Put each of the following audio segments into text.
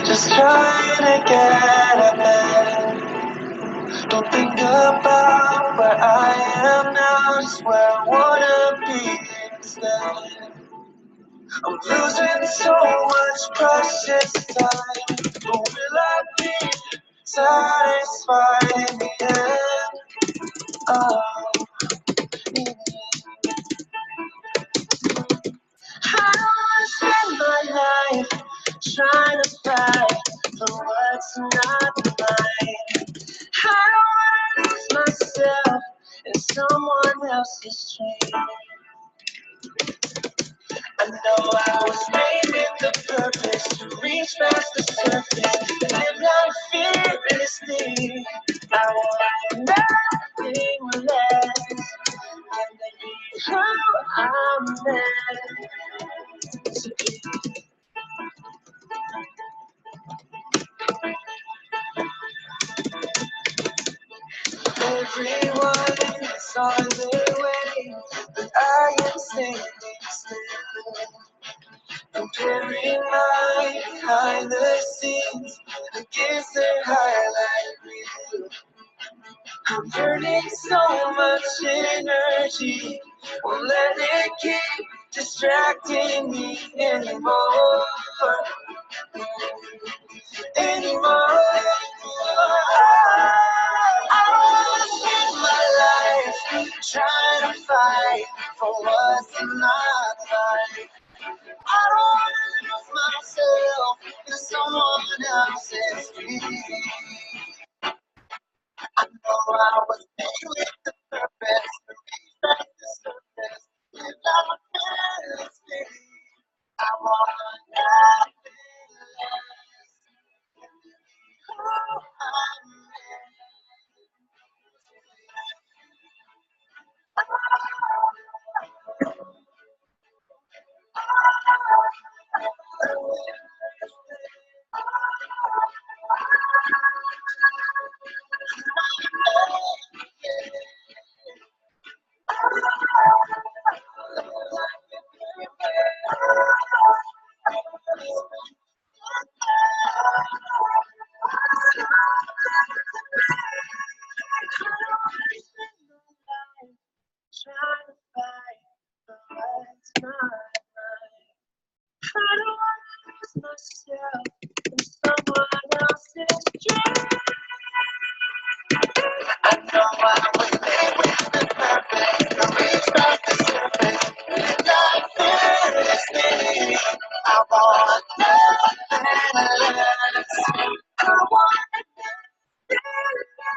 Just trying to get a bed. Don't think about where I am now, just where I wanna be instead. I'm losing so much precious time, but will I be satisfied in the end? Oh, yeah. I don't wanna spend my life trying to fight for what's not mine. I don't wanna lose myself in someone else's dream. I know I was made with the purpose to reach past the surface and live life fearlessly. I want nothing less than to be who I'm meant to be. Everyone is on their way, but I am standing still. Comparing my behind the scenes against their highlight reel. I'm burning so much energy, won't let it keep distracting me anymore. I wanna spend my life trying to fight for what's not right. I don't wanna lose myself in someone else's dream. I know I was made with the purpose to reach back the surface. Live like a fantasy. I want nothing less than to be who I'm meant trying to fight for what's not mine. I don't wanna lose myself in someone else's dream. I know I was made with the purpose to reach past the surface. Live life fearlessly. I want nothing less. I want nothing less.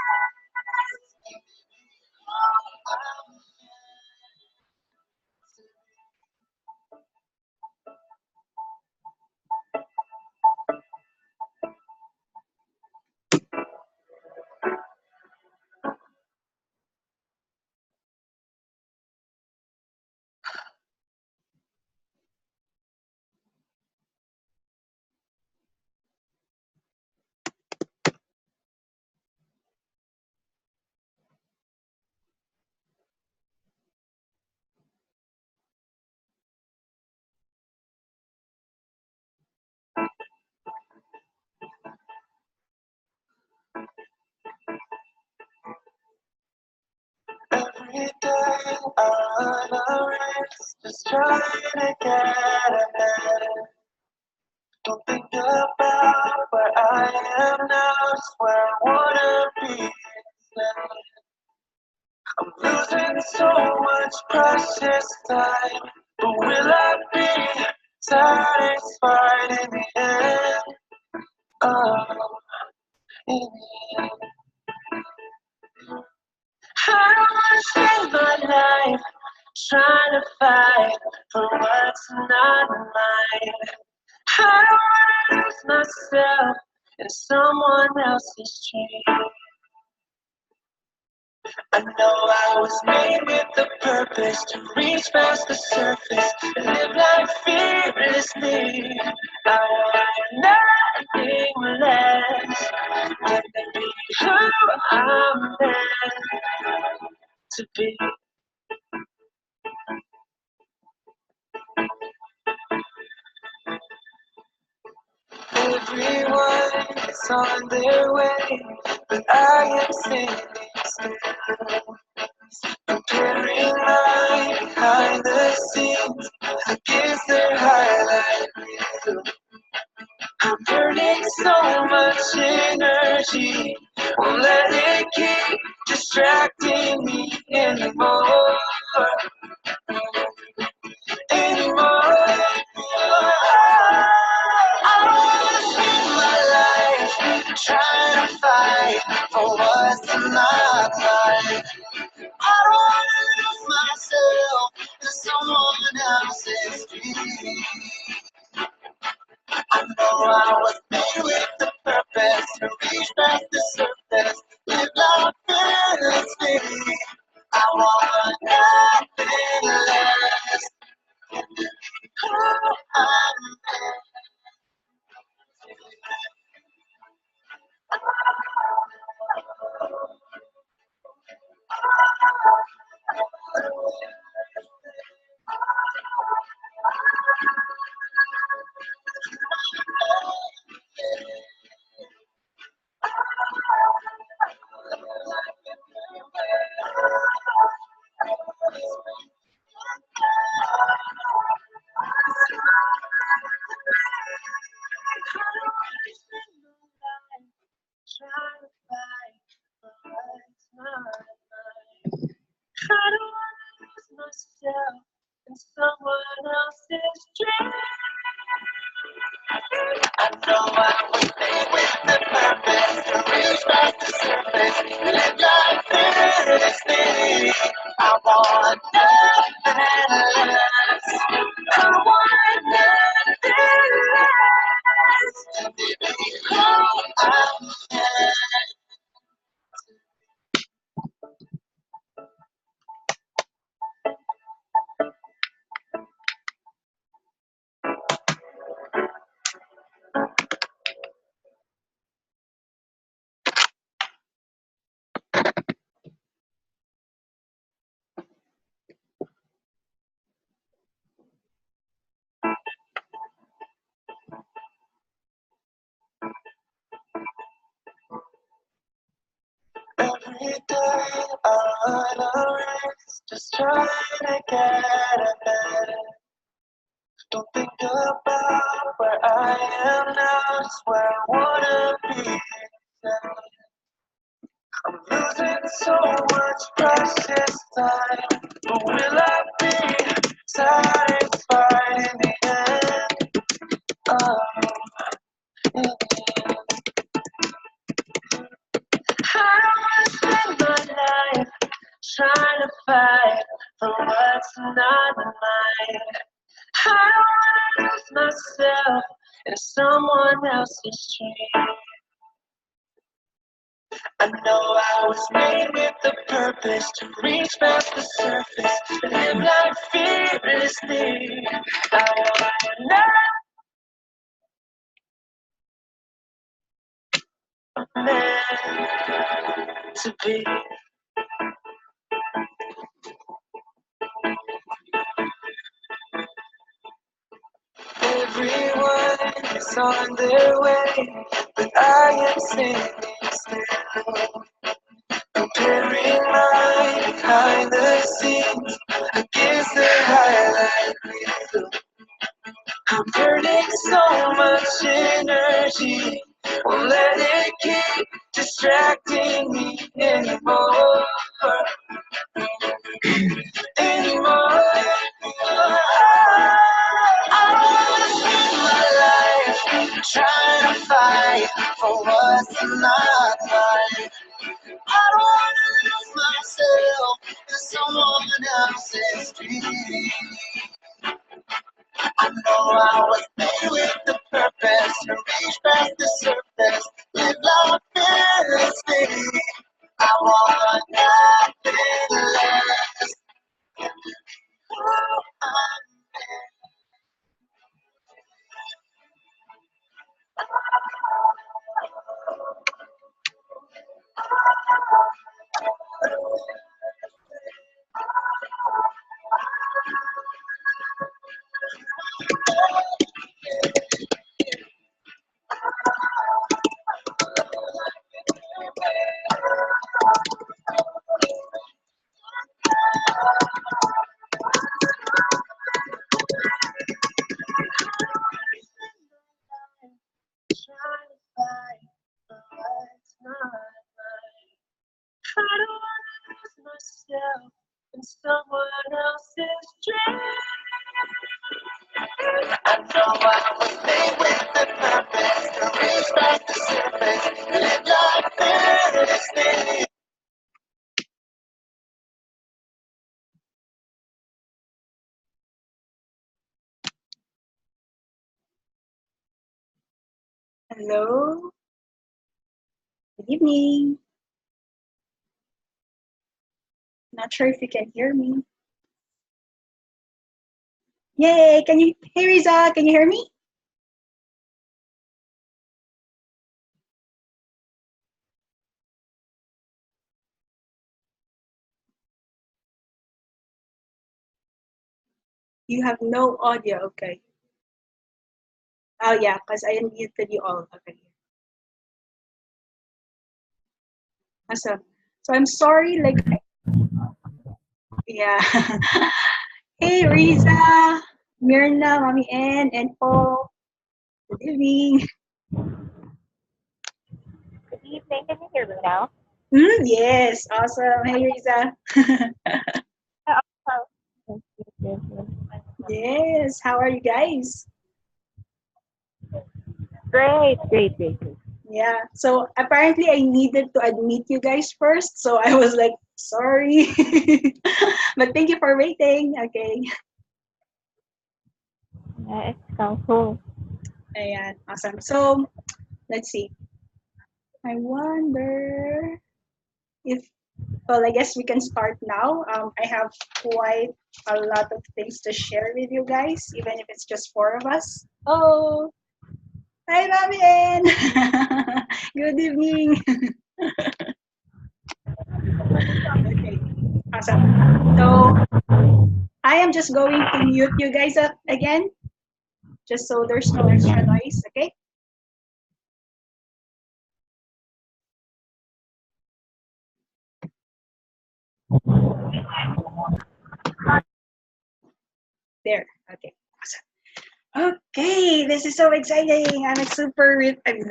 Every day I run a race, just trying to get ahead. Don't think about where I am now, just where I wanna be instead. I'm losing so much precious time, but will I be satisfied in the end? Oh, in the end. I don't wanna spend my life trying to fight for what's not mine. I don't wanna lose myself in someone else's dream. I know I was made with the purpose to reach past the surface and live life fearlessly. I want nothing less than to be who I'm meant to be. Everyone is on their way, but I am standing still. Comparing my behind the scenes against their highlight reel. I'm burning so much energy, won't let it keep distracting me anymore. I don't wanna spend my life trying to fight for what's not mine. I don't wanna lose myself in someone else's dream. I know I was made with the purpose to reach past the surface, live life fearlessly. I want nothing less than to be who I'm meant. Trying to fight for what's not mine. I don't wanna lose myself in someone else's dream. I know I was made with the purpose to reach past the surface, live life fearlessly. I want nothing less. I want nothing less than to be who I'm meant. Every day I run a race, just trying to get ahead. Don't think about where I am now, just where I wanna be instead. I'm losing so much precious time, but will I be satisfied in the end? Oh, in the end. I don't wanna spend my life trying to fight for what's not mine. I don't wanna lose myself in someone else's dream. I know I was made with the purpose to reach past the surface, live life fearlessly. I want nothing meant to be. Everyone is on their way, but I am standing still. Comparing my behind the scenes against the highlight reel. I'm burning so much energy, won't let it keep distracting me anymore. Anymore. I don't wanna spend my life trying to fight for what's not mine. I don't wanna lose myself in someone else's dream. I know I was made with the purpose to reach past the surface, live life fearlessly. I want nothing less than to be who I'm meant. myself in someone else's dream. I know I was made with the purpose to reach past the surface, live life fearlessly. Hello, good evening. Not sure if you can hear me. Yay! Can you, hey Riza, can you hear me? You have no audio, okay. Oh yeah, because I unmuted you all. Okay. Awesome. So I'm sorry, like, yeah. Hey Riza, Mirna, Mommy Ann, and Paul. Good evening. Good evening. Can you hear me now? Yes, awesome. Hey Riza. Oh, yes. Yes, how are you guys? Great. Yeah, so apparently I needed to admit you guys first, so I was like, sorry. But thank you for waiting. Okay. Yeah, it's so cool. Ayan, awesome. So, let's see. I wonder if, well, I guess we can start now. I have quite a lot of things to share with you guys, even if it's just four of us. Oh, hi, Robin. Good evening. Okay, awesome. So I am just going to mute you guys up again, just so there's no extra noise, okay? There, okay, awesome. Okay, this is so exciting. I'm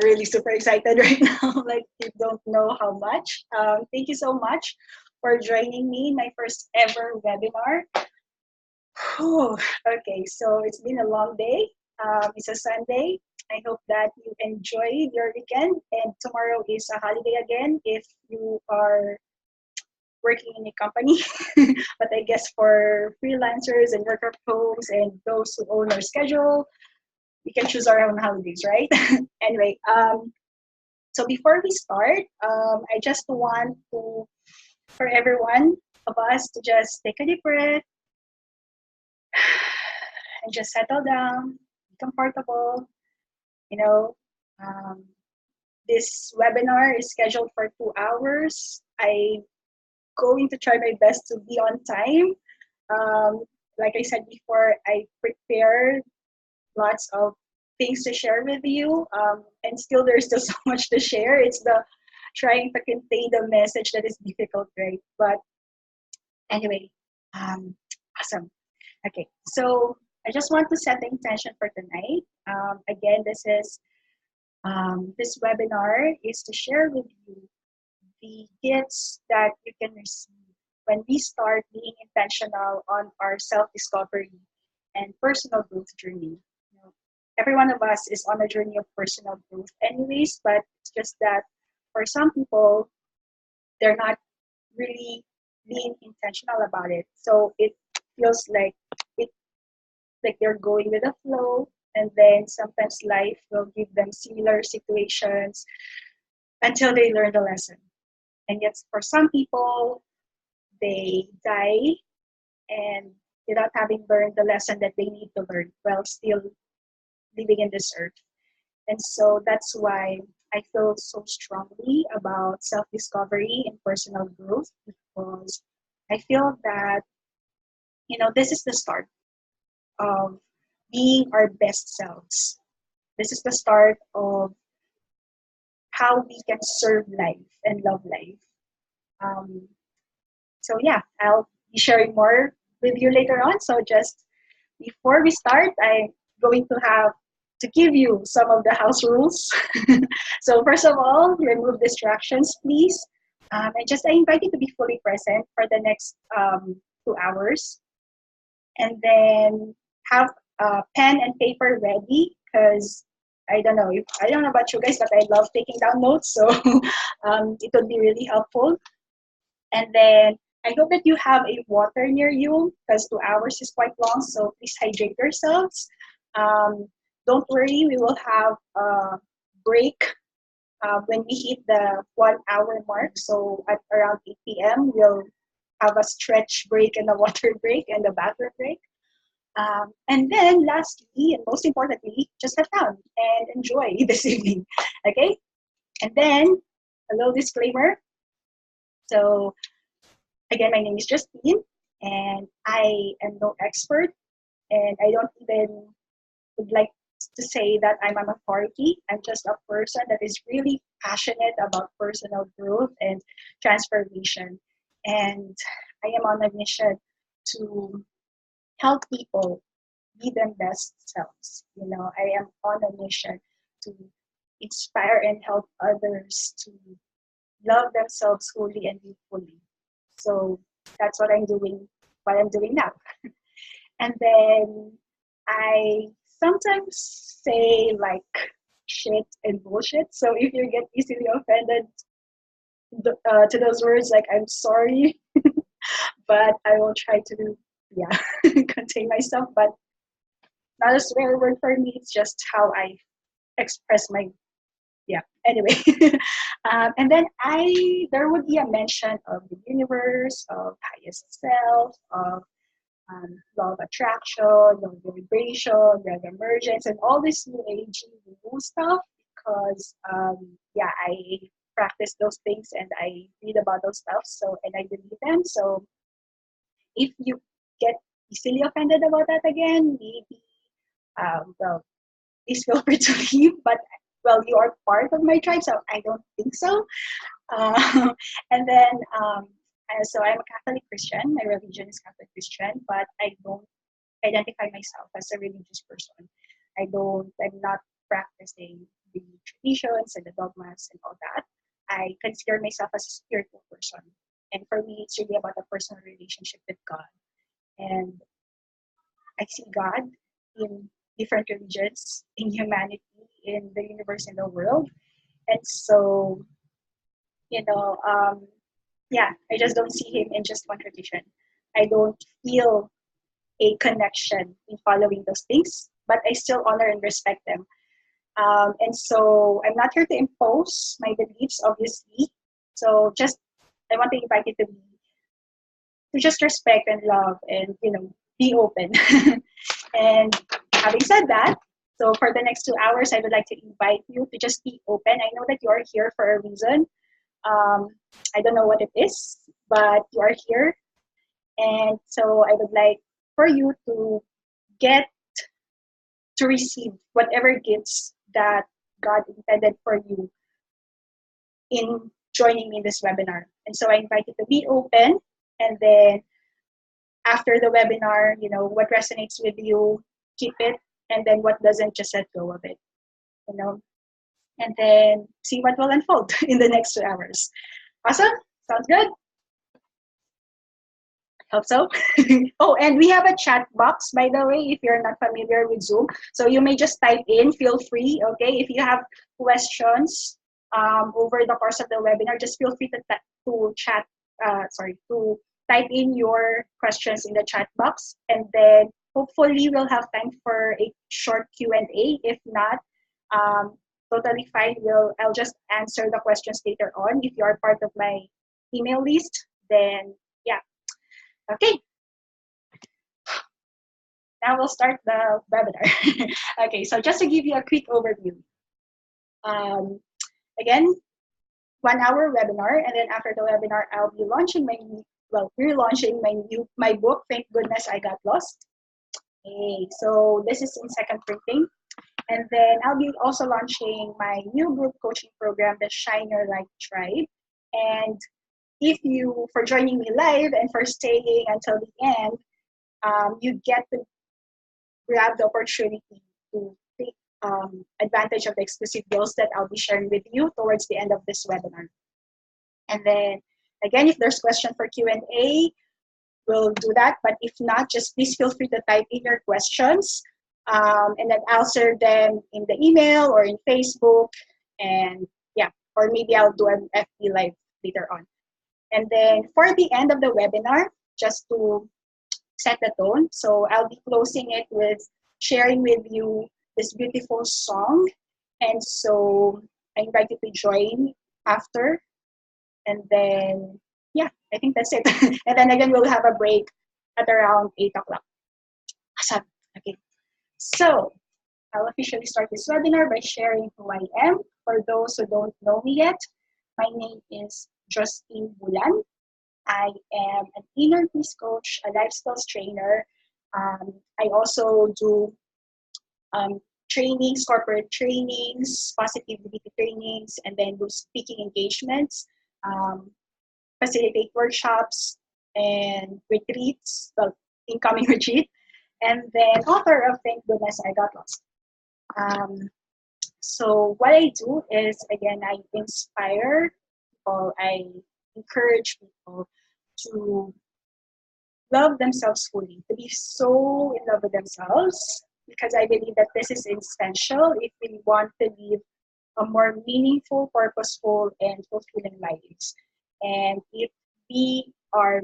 really super excited right now. Like, you don't know how much. Thank you so much for joining me in my first ever webinar. Whew. Okay, so it's been a long day. It's a Sunday. I hope that you enjoyed your weekend, and tomorrow is a holiday again if you are working in a company. But I guess for freelancers and work from homes and those who own our schedule, we can choose our own holidays, right? Anyway, so before we start, I just want to, for everyone of us to just take a deep breath and just settle down, be comfortable. You know, um, this webinar is scheduled for 2 hours. I'm going to try my best to be on time. Like I said before, I prepared lots of things to share with you, and still there's still so much to share. It's the trying to contain the message that is difficult, right? But anyway, awesome. Okay, so I just want to set the intention for tonight. Again, this webinar is to share with you the gifts that you can receive when we start being intentional on our self-discovery and personal growth journey. You know, every one of us is on a journey of personal growth anyways, but it's just that for some people, they're not really being intentional about it. So it feels it like they're going with the flow, and then sometimes life will give them similar situations until they learn the lesson. And yet for some people, they die and without having learned the lesson that they need to learn while still living in this earth. And so that's why I feel so strongly about self-discovery and personal growth, because I feel that, this is the start of being our best selves. This is the start of how we can serve life and love life. Um, so yeah, I'll be sharing more with you later on. So just before we start, I'm going to have to give you some of the house rules. So first of all, remove distractions, please. I invite you to be fully present for the next 2 hours, and then have a pen and paper ready because I don't know about you guys, but I love taking down notes, so it would be really helpful. And then I hope that you have a water near you because 2 hours is quite long, so please hydrate yourselves. Um, don't worry, we will have a break when we hit the 1 hour mark. So at around 8 p.m., we'll have a stretch break and a water break and a bathroom break. And then lastly, and most importantly, just have fun and enjoy this evening. Okay? And then a little disclaimer. So again, my name is Justine, and I am no expert, and I don't even would like to say that I'm an authority. I'm just a person that is really passionate about personal growth and transformation. And I am on a mission to help people be their best selves. I am on a mission to inspire and help others to love themselves wholly and fully. So that's what I'm doing now. And then I sometimes say like shit and bullshit. So if you get easily offended to those words, like I'm sorry, but I will try to, yeah, contain myself. But not a swear word for me. It's just how I express my, yeah. Anyway, and then there would be a mention of the universe, of highest self, of law of attraction, law of vibration, law of emergence, and all this new age new stuff because yeah, I practice those things and I read about those stuff. So and I believe them. So if you get easily offended about that again, maybe well, please feel free to leave. But well, you are part of my tribe, so I don't think so. And then so I'm a Catholic Christian. My religion is Catholic Christian, but I don't identify myself as a religious person. I'm not practicing the traditions and the dogmas and all that. I consider myself as a spiritual person. And for me, it's really about a personal relationship with God. And I see God in different religions, in humanity, in the universe, in the world. And so, you know, yeah, I just don't see him in just one tradition. I don't feel a connection in following those things, but I still honor and respect them. And so I'm not here to impose my beliefs, obviously. So just I want to invite you to just respect and love and be open. And having said that, so for the next 2 hours, I would like to invite you to just be open. I know that you are here for a reason. I don't know what it is, but you are here. And so I would like for you to get to receive whatever gifts that God intended for you in joining me in this webinar. And so I invite you to be open, and then after the webinar, what resonates with you, keep it, and then what doesn't, just let go of it, and then see what will unfold in the next 2 hours. Awesome? Sounds good? Hope so. Oh, and we have a chat box, by the way, if you're not familiar with Zoom. So you may just type in, feel free, okay? If you have questions over the course of the webinar, just feel free to type in your questions in the chat box. And then hopefully we'll have time for a short Q&A. If not, totally fine. I'll just answer the questions later on. If you are part of my email list, then yeah. Okay. Now we'll start the webinar. Okay, so just to give you a quick overview. Again, 1 hour webinar, and then after the webinar, I'll be launching relaunching my book, Thank Goodness I Got Lost. Okay, so this is in second printing. And then I'll be also launching my new group coaching program, the Shine Your Light Tribe. And for joining me live and for staying until the end, you get to grab the opportunity to take advantage of the exclusive deals that I'll be sharing with you towards the end of this webinar. And then again, if there's question for Q&A, we'll do that. But if not, just please feel free to type in your questions, and then answer them in the email or in Facebook. And yeah, or maybe I'll do an FB live later on. And then for the end of the webinar, just to set the tone, so I'll be closing it with sharing with you this beautiful song. And so I invite you to join after. And then, yeah, I think that's it. And then again, we'll have a break at around 8 o'clock. Awesome. Okay. So I'll officially start this webinar by sharing who I am. For those who don't know me yet, my name is Jostine Bulan. I am an inner peace coach, a life skills trainer. I also do trainings, corporate trainings, positivity trainings, and then do speaking engagements, facilitate workshops and retreats, well, incoming retreat, and then author of Thank Goodness I Got Lost. So what I do is, again, I inspire people, I encourage people to love themselves fully, to be so in love with themselves, because I believe that this is essential if we want to live a more meaningful, purposeful, and fulfilling lives. And if we are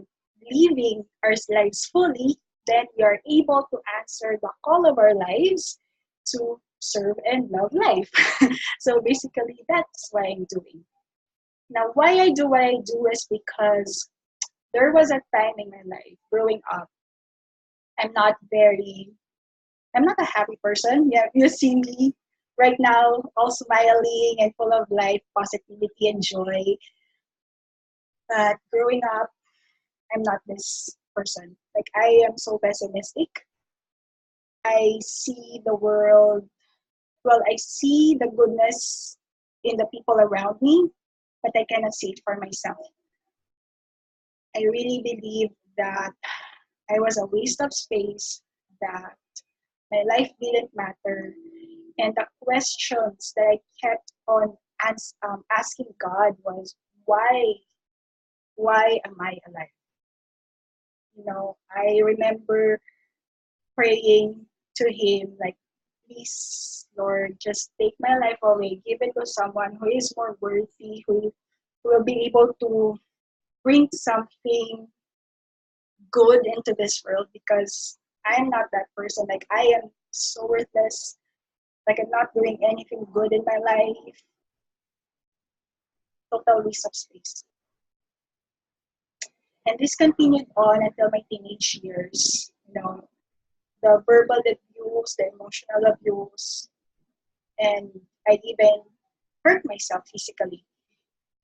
living our lives fully, then we are able to answer the call of our lives to serve and love life. So basically, that's what I'm doing. Now, why I do what I do is because there was a time in my life growing up, I'm not a happy person. Yeah, you see me right now, all smiling and full of life, positivity, and joy. But growing up, I'm not this person. Like, I am so pessimistic. I see the world, well, I see the goodness in the people around me, but I cannot see it for myself. I really believe that I was a waste of space, that my life didn't matter. And the questions that I kept on asking God was, why am I alive? You know, I remember praying to Him, like, please, Lord, just take my life away. Give it to someone who is more worthy, who will be able to bring something good into this world, because I'm not that person. Like, I am so worthless. Like, I'm not doing anything good in my life. Total waste of space. And this continued on until my teenage years. You know, the verbal abuse, the emotional abuse, and I even hurt myself physically.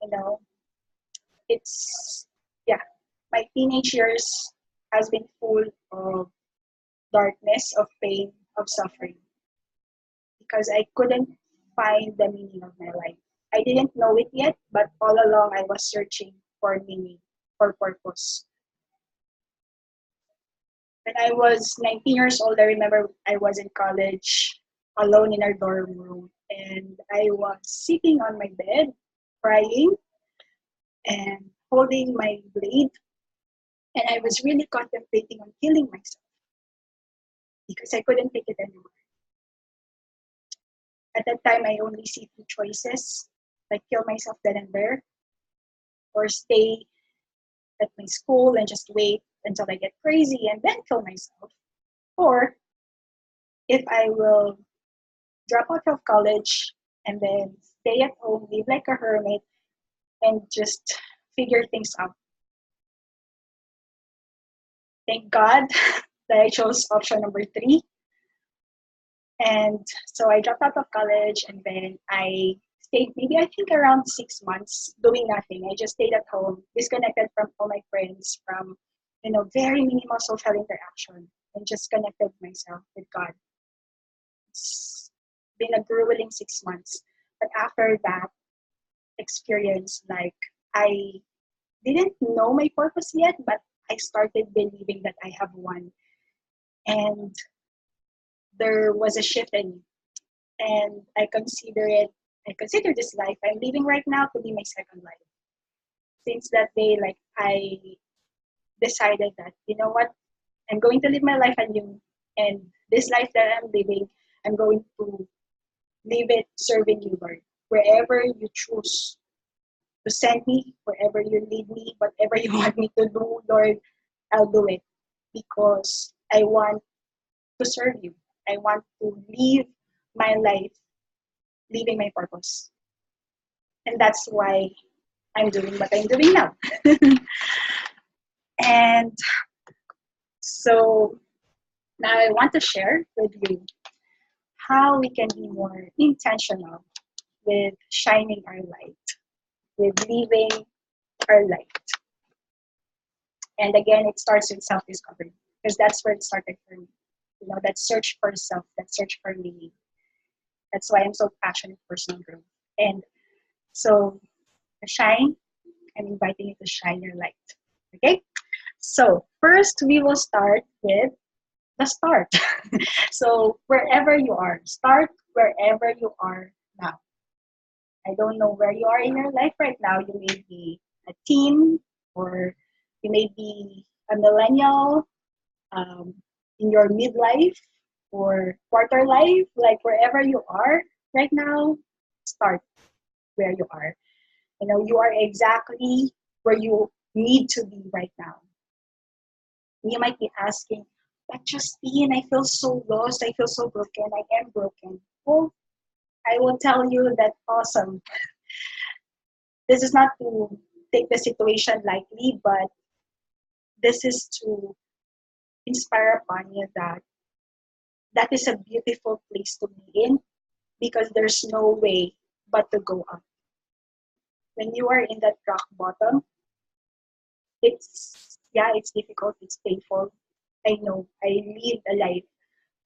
You know, it's, yeah, my teenage years has been full of darkness, of pain, of suffering, because I couldn't find the meaning of my life. I didn't know it yet, but all along I was searching for meaning, for purpose. When I was 19 years old, I remember I was in college alone in our dorm room, and I was sitting on my bed, crying and holding my blade, and I was really contemplating on killing myself because I couldn't take it anymore. At that time, I only see two choices, like kill myself then and there, or stay at my school and just wait until I get crazy and then kill myself. Or if I will drop out of college and then stay at home, live like a hermit, and just figure things out. Thank God that I chose option number 3. And so I dropped out of college, and then I stayed maybe, I think, around 6 months doing nothing. I just stayed at home, disconnected from all my friends, from, very minimal social interaction, and just connected myself with God. It's been a grueling 6 months. But after that experience, like, I didn't know my purpose yet, but I started believing that I have one. And there was a shift in me. And I consider this life I'm living right now to be my second life. since that day, like I decided that, you know what, I'm going to live my life anew, and this life that I'm living, I'm going to live it serving you, Lord. Wherever you choose to send me, wherever you lead me, whatever you want me to do, Lord, I'll do it because I want to serve you. I want to live my life living my purpose. And that's why I'm doing what I'm doing now. And so now I want to share with you how we can be more intentional with shining our light, with living our light. And again, it starts with self-discovery because that's where it started for me. You know, that search for self, that search for meaning. That's why I'm so passionate for personal growth. And so, shine, I'm inviting you to shine your light. Okay? So, first, we will start with the start. So, wherever you are, start wherever you are now. I don't know where you are in your life right now. You may be a teen, or you may be a millennial, um, in your midlife or quarter life, like wherever you are right now, start where you are. You know, you are exactly where you need to be right now. You might be asking, but Justine, I feel so lost. I feel so broken. I am broken. Well, I will tell you that awesome. This is not to take the situation lightly, but this is to inspire upon you that that is a beautiful place to be in because there's no way but to go up. When you are in that rock bottom, it's difficult, it's painful. I know. I live a life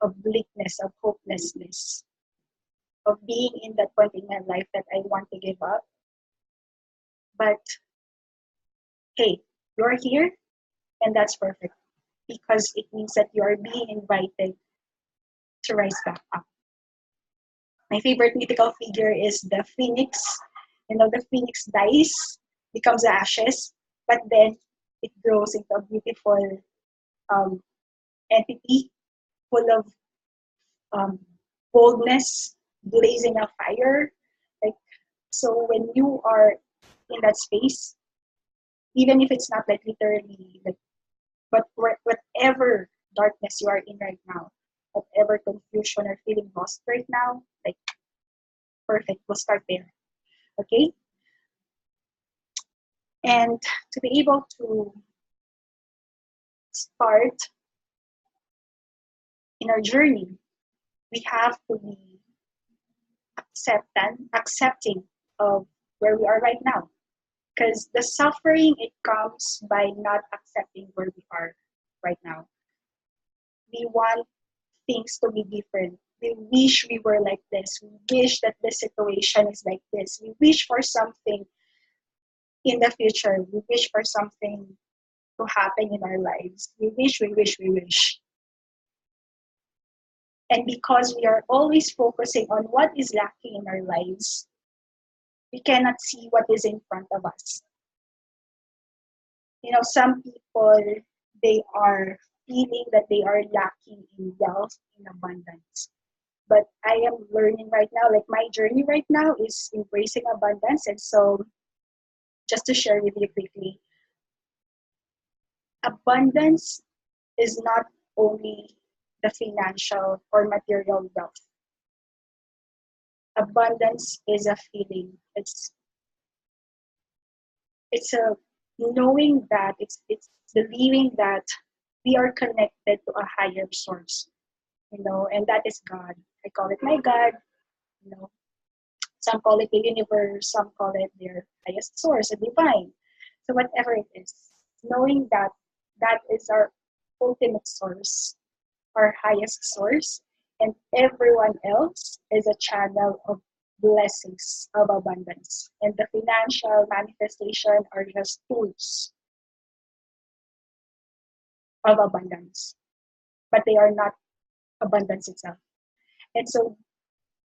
of bleakness, of hopelessness, of being in that point in my life that I want to give up. But hey, you're here and that's perfect because it means that you are being invited to rise back up. My favorite mythical figure is the phoenix. You know, the phoenix dies, becomes ashes, but then it grows into a beautiful um, entity full of um, boldness, blazing a fire. Like, so when you are in that space, even if it's not like literally, like, but whatever darkness you are in right now, whatever confusion or feeling lost right now, like, perfect, we'll start there. Okay? And to be able to start in our journey, we have to be accepting of where we are right now. Because the suffering, it comes by not accepting where we are right now. We want things to be different. We wish we were like this. We wish that the situation is like this. We wish for something in the future. We wish for something to happen in our lives. We wish, we wish, we wish. And because we are always focusing on what is lacking in our lives, we cannot see what is in front of us. You know, some people, they are feeling that they are lacking in wealth, in abundance. But I am learning right now, like my journey right now is embracing abundance. And so, just to share with you quickly, abundance is not only the financial or material wealth. Abundance is a feeling. It's a knowing that it's believing that we are connected to a higher source, you know, and that is God. I call it my God, you know. Some call it the universe, some call it their highest source, a divine. So whatever it is, knowing that that is our ultimate source, our highest source, and everyone else is a channel of blessings of abundance. And the financial manifestation are just tools of abundance, but they are not abundance itself. And so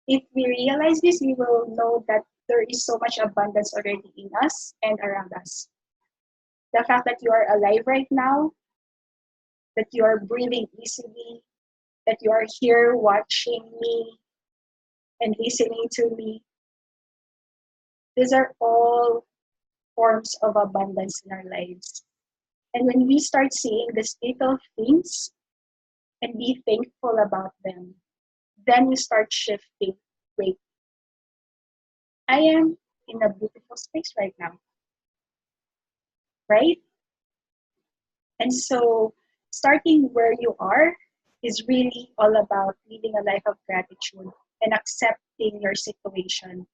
if we realize this, we will know that there is so much abundance already in us and around us. The fact that you are alive right now, that you are breathing easily, that you are here watching me and listening to me, these are all forms of abundance in our lives. And when we start seeing these little things and be thankful about them, then we start shifting. Wait, I am in a beautiful space right now, right? And so starting where you are is really all about living a life of gratitude and accepting your situation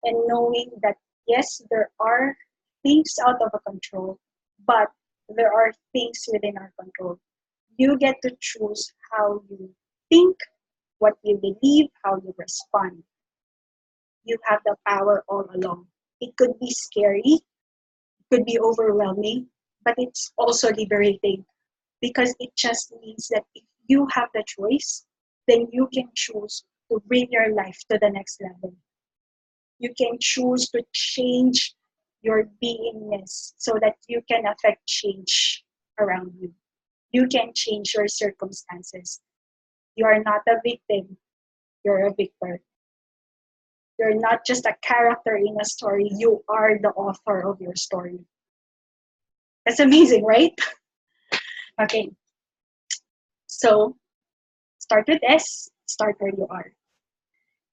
and knowing that yes, there are things out of our control, but there are things within our control. You get to choose how you think, what you believe, how you respond. You have the power all along. It could be scary, it could be overwhelming, but it's also liberating because it just means that if you have the choice, then you can choose to bring your life to the next level. You can choose to change your beingness so that you can affect change around you. You can change your circumstances. You are not a victim, you're a victor. You're not just a character in a story, you are the author of your story. That's amazing, right? Okay, so start with S, start where you are.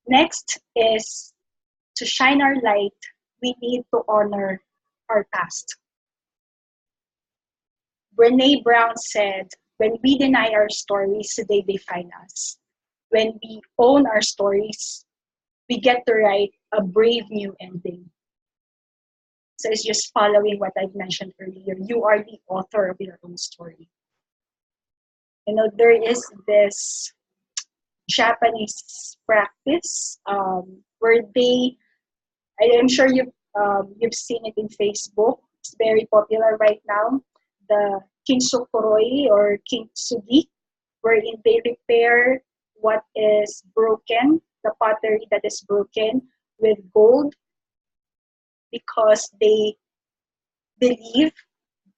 Next is to shine our light, we need to honor our past. Brene Brown said, when we deny our stories, they define us. When we own our stories, we get to write a brave new ending. So it's just following what I've mentioned earlier. You are the author of your own story. You know, there is this Japanese practice where I am sure you've seen it in Facebook. It's very popular right now. The kintsukuroi or kintsugi, wherein they repair what is broken, the pottery that is broken, with gold, because they believe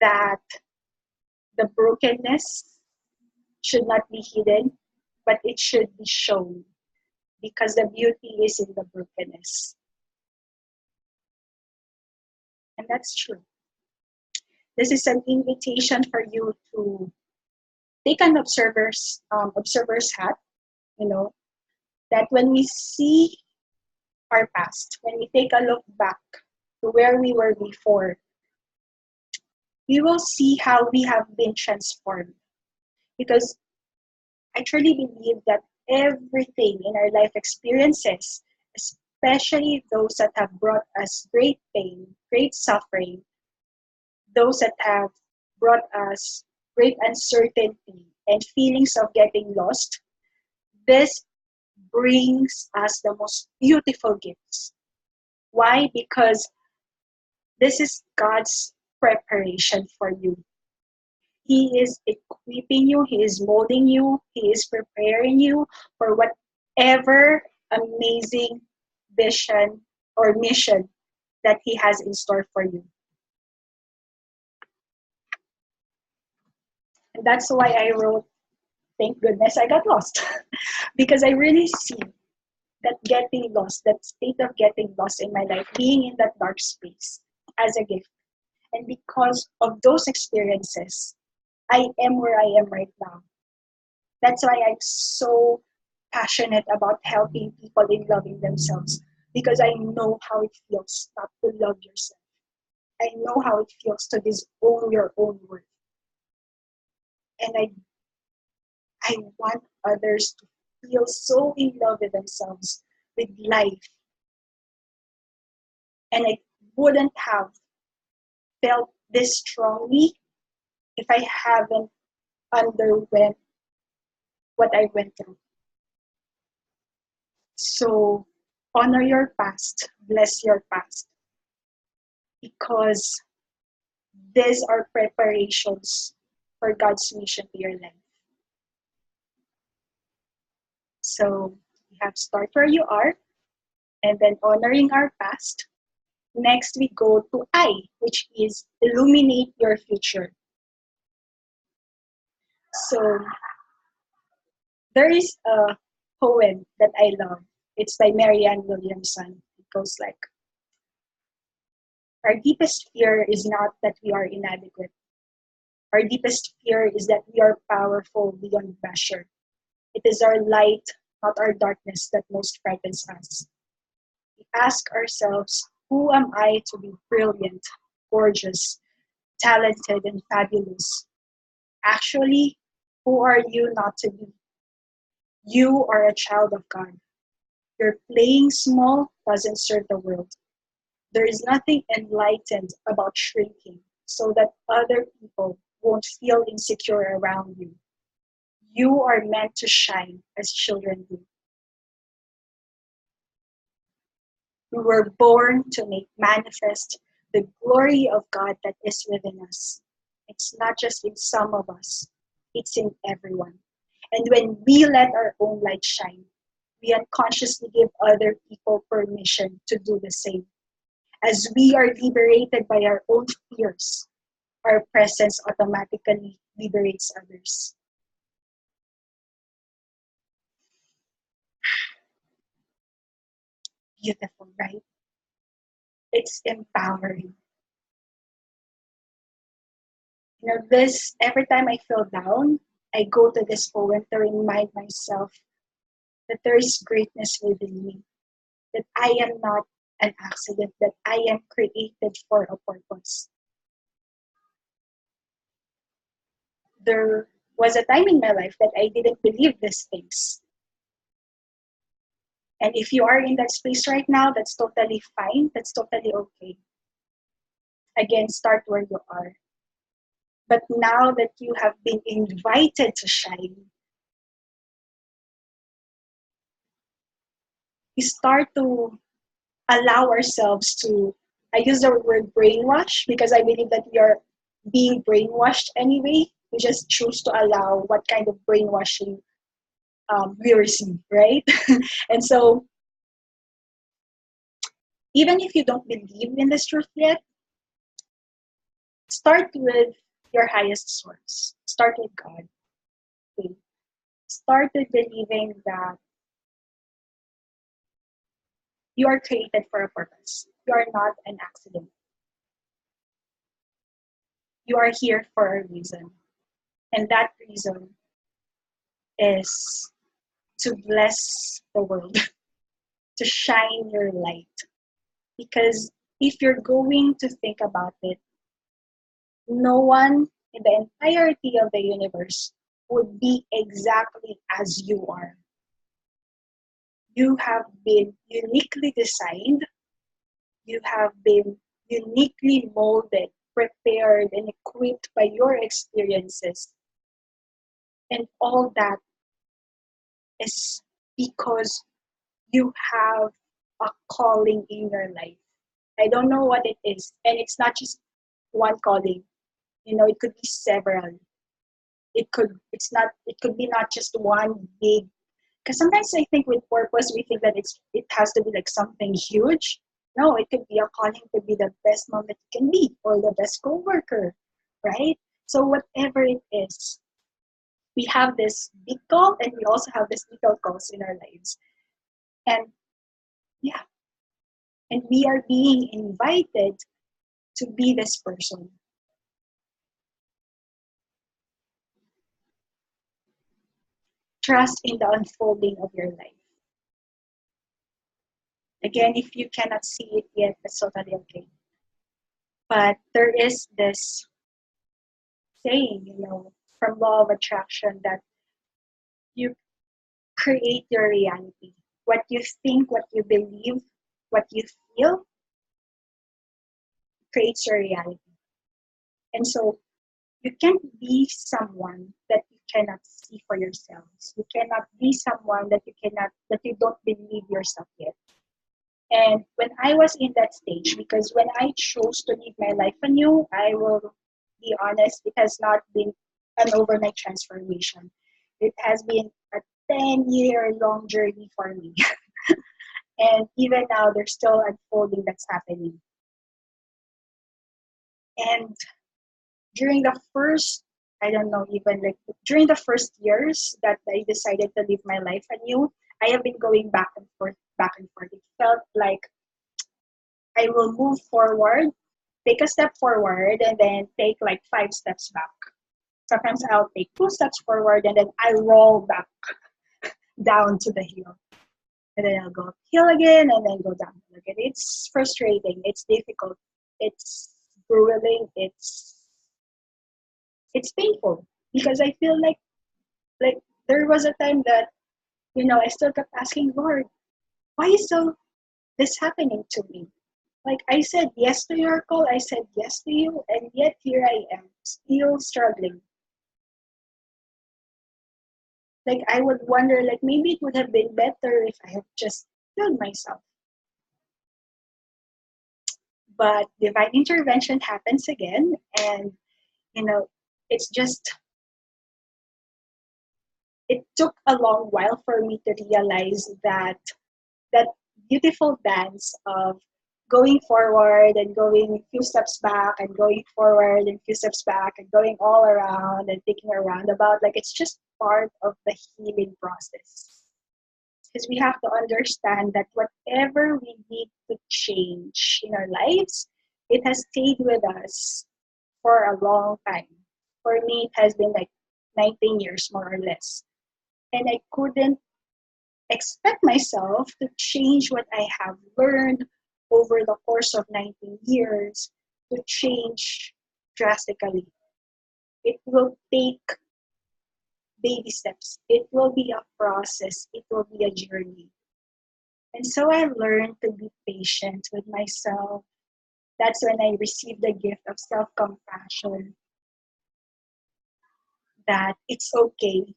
that the brokenness should not be hidden, but it should be shown because the beauty is in the brokenness. And that's true. This is an invitation for you to take an observer's hat, you know, that when we see our past, when we take a look back to where we were before, we will see how we have been transformed. Because I truly believe that everything in our life experiences, especially those that have brought us great pain, great suffering, those that have brought us great uncertainty and feelings of getting lost, this brings us the most beautiful gifts. Why? Because this is God's preparation for you. He is equipping you, He is molding you, He is preparing you for whatever amazing vision or mission that He has in store for you. And that's why I wrote, thank goodness I got lost. Because I really see that getting lost, that state of getting lost in my life, being in that dark space as a gift. And because of those experiences, I am where I am right now. That's why I'm so passionate about helping people in loving themselves, because I know how it feels not to love yourself. I know how it feels to disown your own worth. And I want others to feel so in love with themselves, with life. And I wouldn't have felt this strongly if I haven't underwent what I went through. So honor your past, bless your past, because these are preparations for God's mission to your life. So we have start where you are, and then honoring our past, Next, we go to I, which is illuminate your future. So there is a poem that I love. It's by Marianne Williamson. It goes like, our deepest fear is not that we are inadequate. Our deepest fear is that we are powerful beyond measure. It is our light, not our darkness, that most frightens us. We ask ourselves, who am I to be brilliant, gorgeous, talented, and fabulous? Actually, who are you not to be? You are a child of God. Your playing small doesn't serve the world. There is nothing enlightened about shrinking so that other people won't feel insecure around you. You are meant to shine as children do. We were born to make manifest the glory of God that is within us. It's not just in some of us, it's in everyone. And when we let our own light shine, we unconsciously give other people permission to do the same. As we are liberated by our own fears, our presence automatically liberates others. Beautiful, right? It's empowering. You know, this, every time I feel down, I go to this poem to remind myself that there is greatness within me, that I am not an accident, that I am created for a purpose. There was a time in my life that I didn't believe these things. And if you are in that space right now, that's totally fine. That's totally okay. Again, start where you are. But now that you have been invited to shine, we start to allow ourselves to, I use the word brainwash because I believe that we are being brainwashed anyway. We just choose to allow what kind of brainwashing we receive, right? And so, even if you don't believe in this truth yet, start with your highest source. Start with God. Okay? Start with believing that you are created for a purpose. You are not an accident. You are here for a reason. And that reason is to bless the world, to shine your light. Because if you're going to think about it, no one in the entirety of the universe would be exactly as you are. You have been uniquely designed. You have been uniquely molded, prepared, and equipped by your experiences. And all that is because you have a calling in your life. I don't know what it is. And it's not just one calling. You know, it could be several. It could be not just one big, because sometimes I think with purpose we think that it has to be like something huge. No, it could be a calling to be the best mom that you can be, or the best co-worker, right? So whatever it is, we have this big call and we also have this little calls in our lives. And yeah, and we are being invited to be this person. Trust in the unfolding of your life. Again, if you cannot see it yet, that's totally okay. But there is this saying, you know, from law of attraction, that you create your reality. What you think, what you believe, what you feel creates your reality. And so you can't be someone that you cannot see for yourselves. You cannot be someone that you don't believe yourself yet. And when I was in that stage, because when I chose to live my life anew, I will be honest, it has not been an overnight transformation. It has been a 10-year long journey for me. And even now, there's still unfolding that's happening. And during the first, I don't know, even like during the first years that I decided to live my life anew, I have been going back and forth, back and forth. It felt like I will move forward, take a step forward, and then take like 5 steps back. Sometimes I'll take 2 steps forward and then I roll back down to the hill. And then I'll go uphill again and then go down again. It's frustrating. It's difficult. It's grueling. It's painful because I feel like there was a time that I still kept asking Lord, why is so this happening to me? Like I said yes to your call, I said yes to you, and yet here I am, still struggling. Like I would wonder, like maybe it would have been better if I had just killed myself. But divine intervention happens again, and it's just it took a long while for me to realize that beautiful dance of going forward and going a few steps back and going forward and a few steps back and going all around and taking a roundabout, like it's just part of the healing process. Because we have to understand that whatever we need to change in our lives, it has stayed with us for a long time. For me, it has been like 19 years more or less. And I couldn't expect myself to change what I have learned over the course of 19 years to change drastically. It will take baby steps. It will be a process. It will be a journey. And so I learned to be patient with myself. That's when I received the gift of self-compassion, that it's okay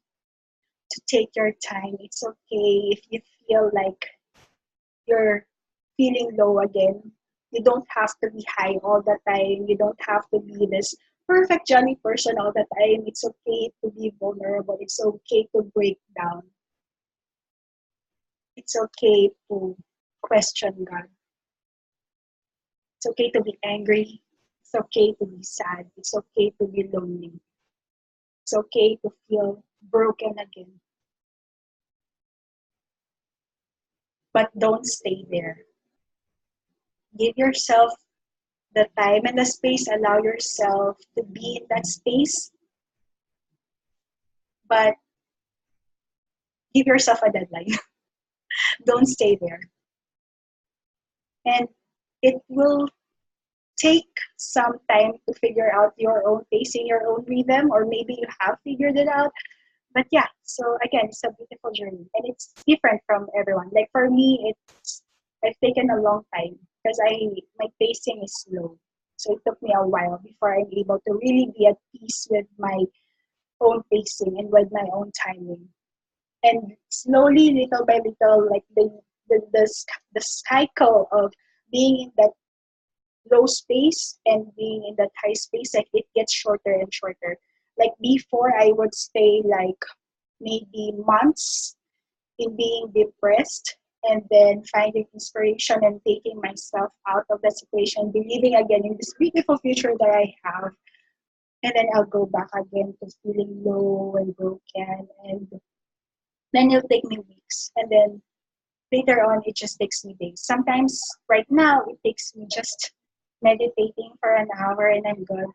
to take your time. It's okay if you feel like you're feeling low again. You don't have to be high all the time. You don't have to be this perfect jolly person all the time. It's okay to be vulnerable. It's okay to break down. It's okay to question God. It's okay to be angry. It's okay to be sad. It's okay to be lonely. It's okay to feel broken again. But don't stay there. Give yourself the time and the space. Allow yourself to be in that space. But give yourself a deadline. Don't stay there. And it will take some time to figure out your own pacing, your own rhythm, or maybe you have figured it out. But yeah, so again, it's a beautiful journey and it's different from everyone. Like for me, I've taken a long time because my pacing is slow. So it took me a while before I'm able to really be at peace with my own pacing and with my own timing. And slowly, little by little, like the cycle of being in that low space and being in that high space, like it gets shorter and shorter. Like before, I would stay like maybe months in being depressed and then finding inspiration and taking myself out of that situation, believing again in this beautiful future that I have. And then I'll go back again to feeling low and broken. And then it'll take me weeks. And then later on, it just takes me days. Sometimes, right now, it takes me just meditating for an hour and I'm good.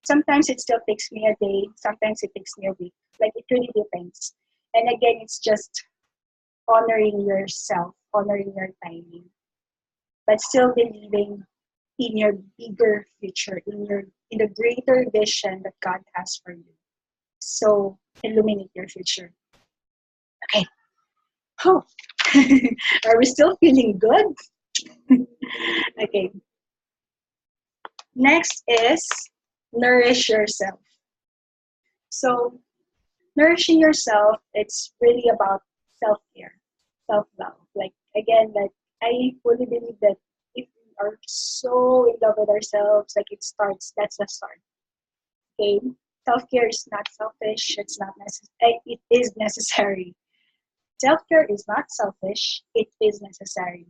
Sometimes it still takes me a day. Sometimes it takes me a week. Like, it really depends. And again, it's just honoring yourself, honoring your timing, but still believing in your bigger future, in the greater vision that God has for you. So, illuminate your future. Okay. Oh. Are we still feeling good? Okay. Next is nourish yourself. So, nourishing yourself, it's really about self-care, self-love. Like, again, like I fully believe that if we are so in love with ourselves, like that's the start. Okay? Self-care is not selfish, it's not necessary. It is necessary. Self-care is not selfish, it is necessary.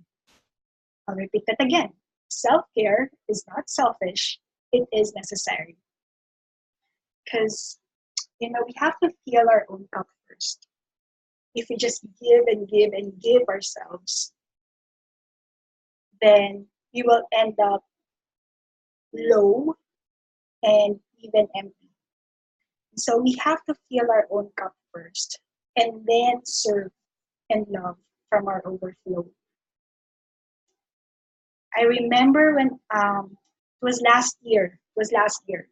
I'll repeat that again. Self-care is not selfish, it is necessary. Because, we have to fill our own cup first. If we just give and give and give ourselves, then we will end up low and even empty. So we have to fill our own cup first and then serve and love from our overflow. I remember when it was last year. It was last year.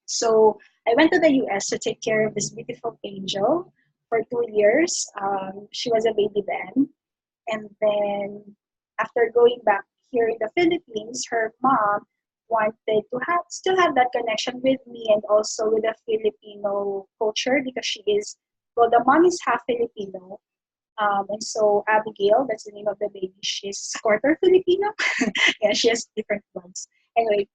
So I went to the US to take care of this beautiful angel for 2 years. She was a baby then. And then after going back here in the Philippines, her mom wanted to still have that connection with me and also with the Filipino culture because she is, well, the mom is half Filipino. And so Abigail, that's the name of the baby, she's quarter Filipino. Yeah, she has different ones. Anyway,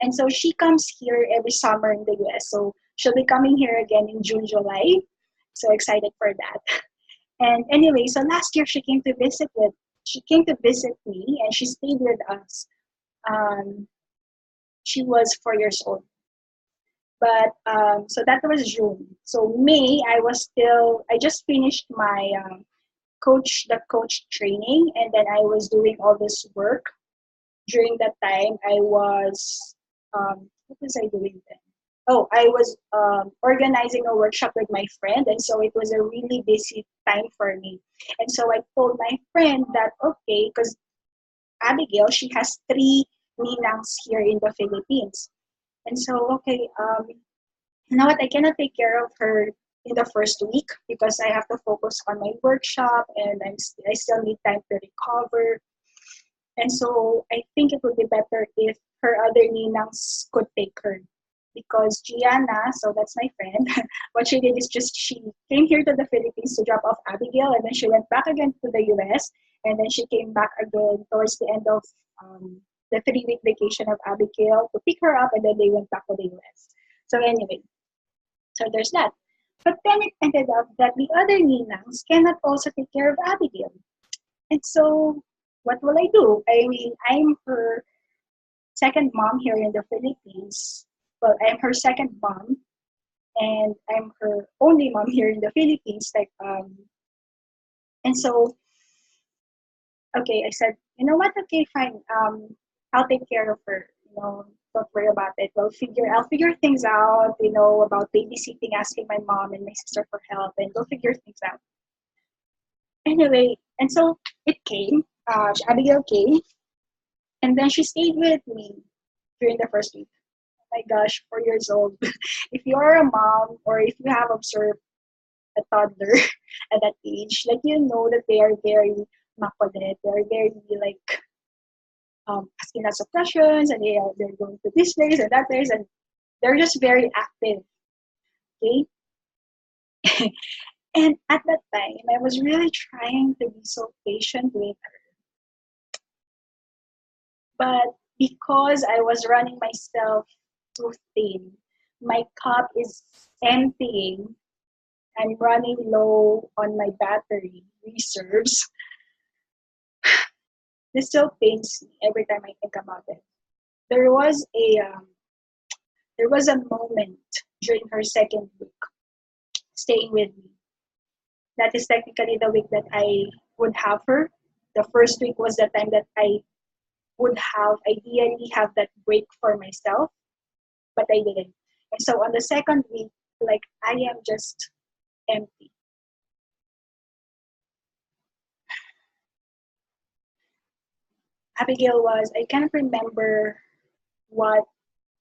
and so she comes here every summer in the US. So she'll be coming here again in June, July. So excited for that. And anyway, so last year she came to visit me and she stayed with us. She was 4 years old. But so that was June. So May, I just finished my coach training, and then I was doing all this work. During that time, I was what was I doing then? Oh, I was organizing a workshop with my friend, and so it was a really busy time for me. And so I told my friend that okay, because Abigail, she has 3 ninangs here in the Philippines, and so okay, you know what? I cannot take care of her in the first week because I have to focus on my workshop, and I still need time to recover. And so I think it would be better if her other ninangs could take her. Because Gianna, so that's my friend, what she did is just she came here to the Philippines to drop off Abigail, and then she went back again to the US, and then she came back again towards the end of the 3-week vacation of Abigail to pick her up, and then they went back to the US. So anyway, so there's that. But then it ended up that the other ninangs cannot also take care of Abigail. And so what will I do? I mean, I'm her second mom here in the Philippines. Well, I'm her second mom, and I'm her only mom here in the Philippines. And so, okay, I said, you know what? Okay, fine. I'll take care of her. Don't worry about it. I'll figure things out. About babysitting, asking my mom and my sister for help, and we'll figure things out. Anyway, and so it came. Abigail came, and then she stayed with me during the first week. Oh my gosh, 4 years old. If you're a mom or if you have observed a toddler at that age, you know that they are very makulit. They're very asking lots of questions, and they're going to this place and that place, and they're just very active. Okay. And at that time, I was really trying to be so patient with her. But because I was running myself too thin, my cup is emptying. I'm running low on my battery reserves. This still pains me every time I think about it. There was a moment during her second week staying with me. That is technically the week that I would have her. The first week was the time that I would ideally have that break for myself, but I didn't. And so on the second week, I am just empty. Abigail I cannot remember what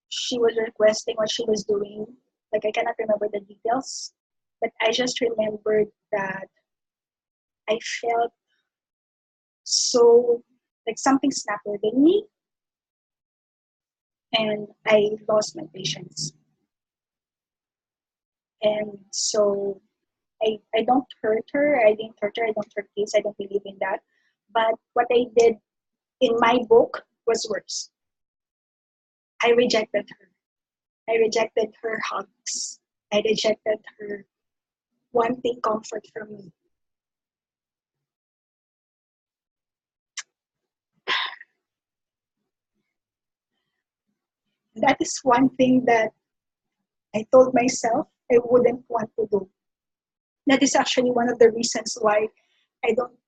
she was requesting, what she was doing. I cannot remember the details, but I just remembered that I felt so something snapped within me, and I lost my patience. And so I don't hurt her. I didn't hurt her. I don't hurt kids. I don't believe in that. But what I did in my book was worse. I rejected her. I rejected her hugs. I rejected her wanting comfort from me. That is one thing that I told myself I wouldn't want to do. That is actually one of the reasons why I don't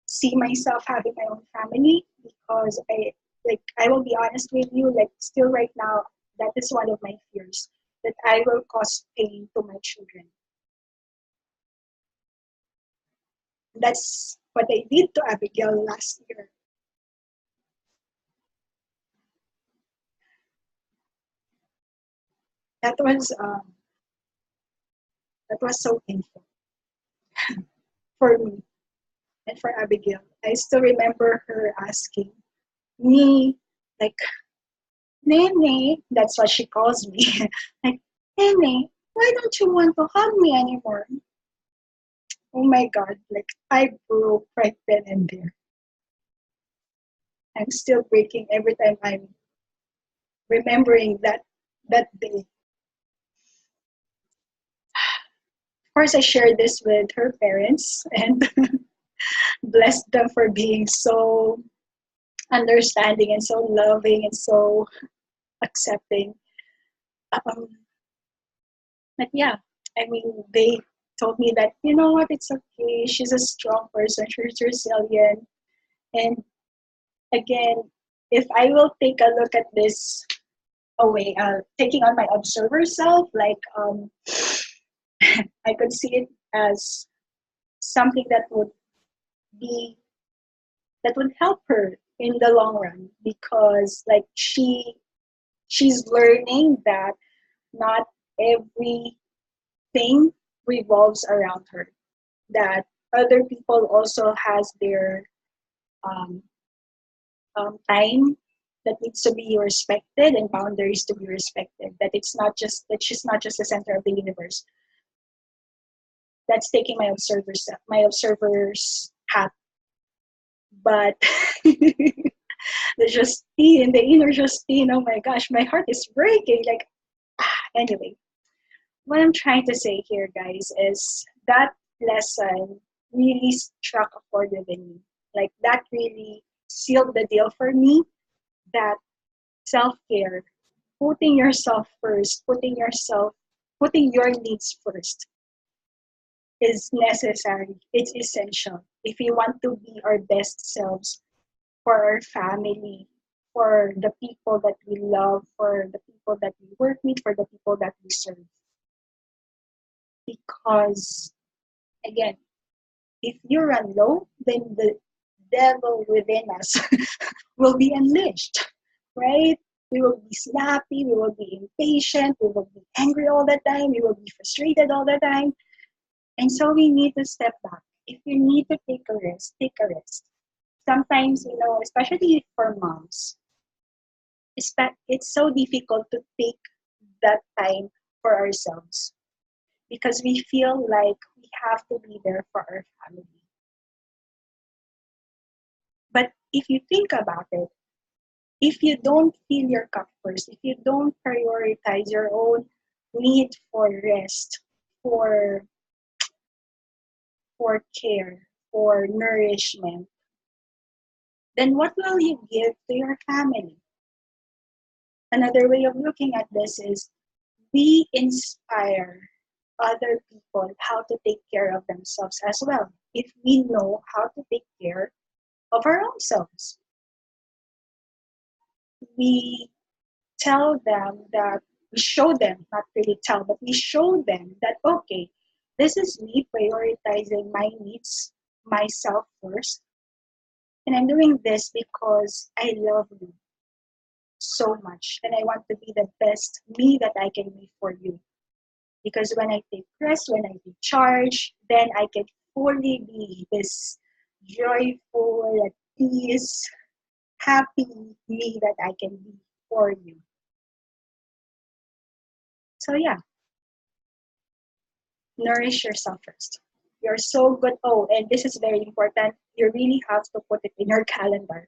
see myself having my own family, because I will be honest with you, like still right now, that is one of my fears, that I will cause pain to my children. That's what I did to Abigail last year. That was so painful for me and for Abigail. I still remember her asking me, like, Nene, that's what she calls me. Like, Nene, why don't you want to hug me anymore? Oh my God, like I broke right then and there. I'm still breaking every time I'm remembering that day. Of course, I shared this with her parents and blessed them for being so understanding and so loving and so accepting. Um, but yeah, I mean, they told me that, you know what, it's okay. She's a strong person. She's resilient. And again, if I will take a look at this away, taking on my observer self, like I could see it as something be that would help her in the long run, because like she's learning that not everything revolves around her, that other people also has their um, time that needs to be respected and boundaries to be respected, that it's not just that she's not just the center of the universe. That's taking my observer's hat. But the Justine, the inner Justine, oh my gosh, my heart is breaking. Like, anyway, what I'm trying to say here, guys, is that lesson really struck a chord within me. Like, that really sealed the deal for me, that self-care, putting yourself first, putting your needs first is necessary. It's essential if we want to be our best selves for our family, for the people that we love, for the people that we work with, for the people that we serve. Because, again, if you run low, then the devil within us will be unleashed, right? We will be snappy, we will be impatient, we will be angry all the time, we will be frustrated all the time. And so we need to step back. If you need to take a rest, take a rest. Sometimes, especially for moms, it's so difficult to take that time for ourselves, because we feel like we have to be there for our family. But if you think about it, if you don't fill your cup first, if you don't prioritize your own need for rest, for care, for nourishment, then what will you give to your family? Another way of looking at this is we inspire other people how to take care of themselves as well, if we know how to take care of our own selves. We tell them that, we show them, not really tell, but we show them that, okay, this is me prioritizing my needs, myself first. And I'm doing this because I love you so much. And I want to be the best me that I can be for you. Because when I take rest, when I recharge, then I can fully be this joyful, at peace, happy me that I can be for you. So yeah, nourish yourself first. You're so good. Oh, and this is very important. You really have to put it in your calendar,